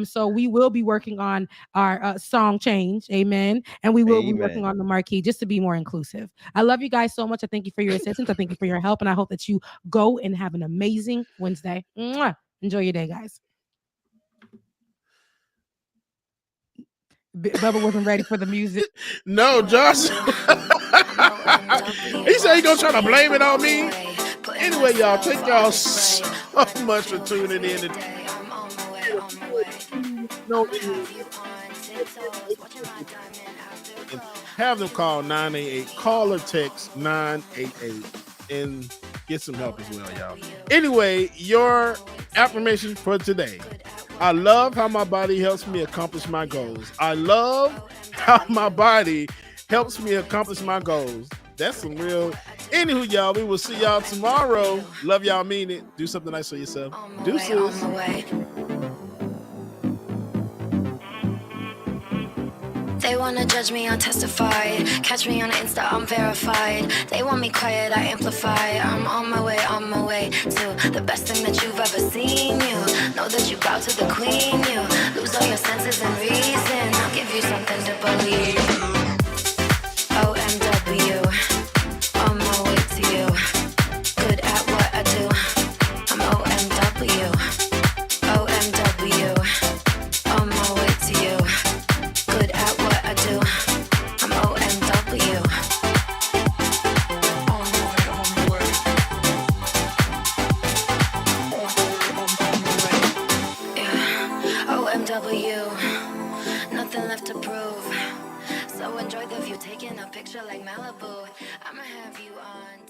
So we will be working on our song change. Amen. And we will be working on the marquee just to be more inclusive. I love you guys so much. I thank you for your assistance. I thank you for your help. And I hope that you go and have an amazing Wednesday. Mwah. Enjoy your day, guys. Bubba wasn't ready for the music. No, Josh. He said he's gonna try to blame it on me. Anyway, y'all, thank y'all so much for tuning in. Have them call 988. Call or text 988 and get some help as well, y'all. Anyway, your affirmation for today. I love how my body helps me accomplish my goals. I love how my body helps me accomplish my goals. That's some real. Anywho, y'all, we will see y'all tomorrow. Love y'all, mean it. Do something nice for yourself. Deuces. They wanna judge me, I'll testify. Catch me on Insta, I'm verified. They want me quiet, I amplify. I'm on my way to the best thing that you've ever seen. You know that you bow to the queen. You lose all your senses and reason. I'll give you something to believe. OMW, on my way to you. Good at what I do. I'm OMW. OMW, on my way to you. Good at what I do. I'm OMW. Yeah. OMW. you. Nothing left to prove. So enjoy the view, taking a picture like Malibu. I'ma have you on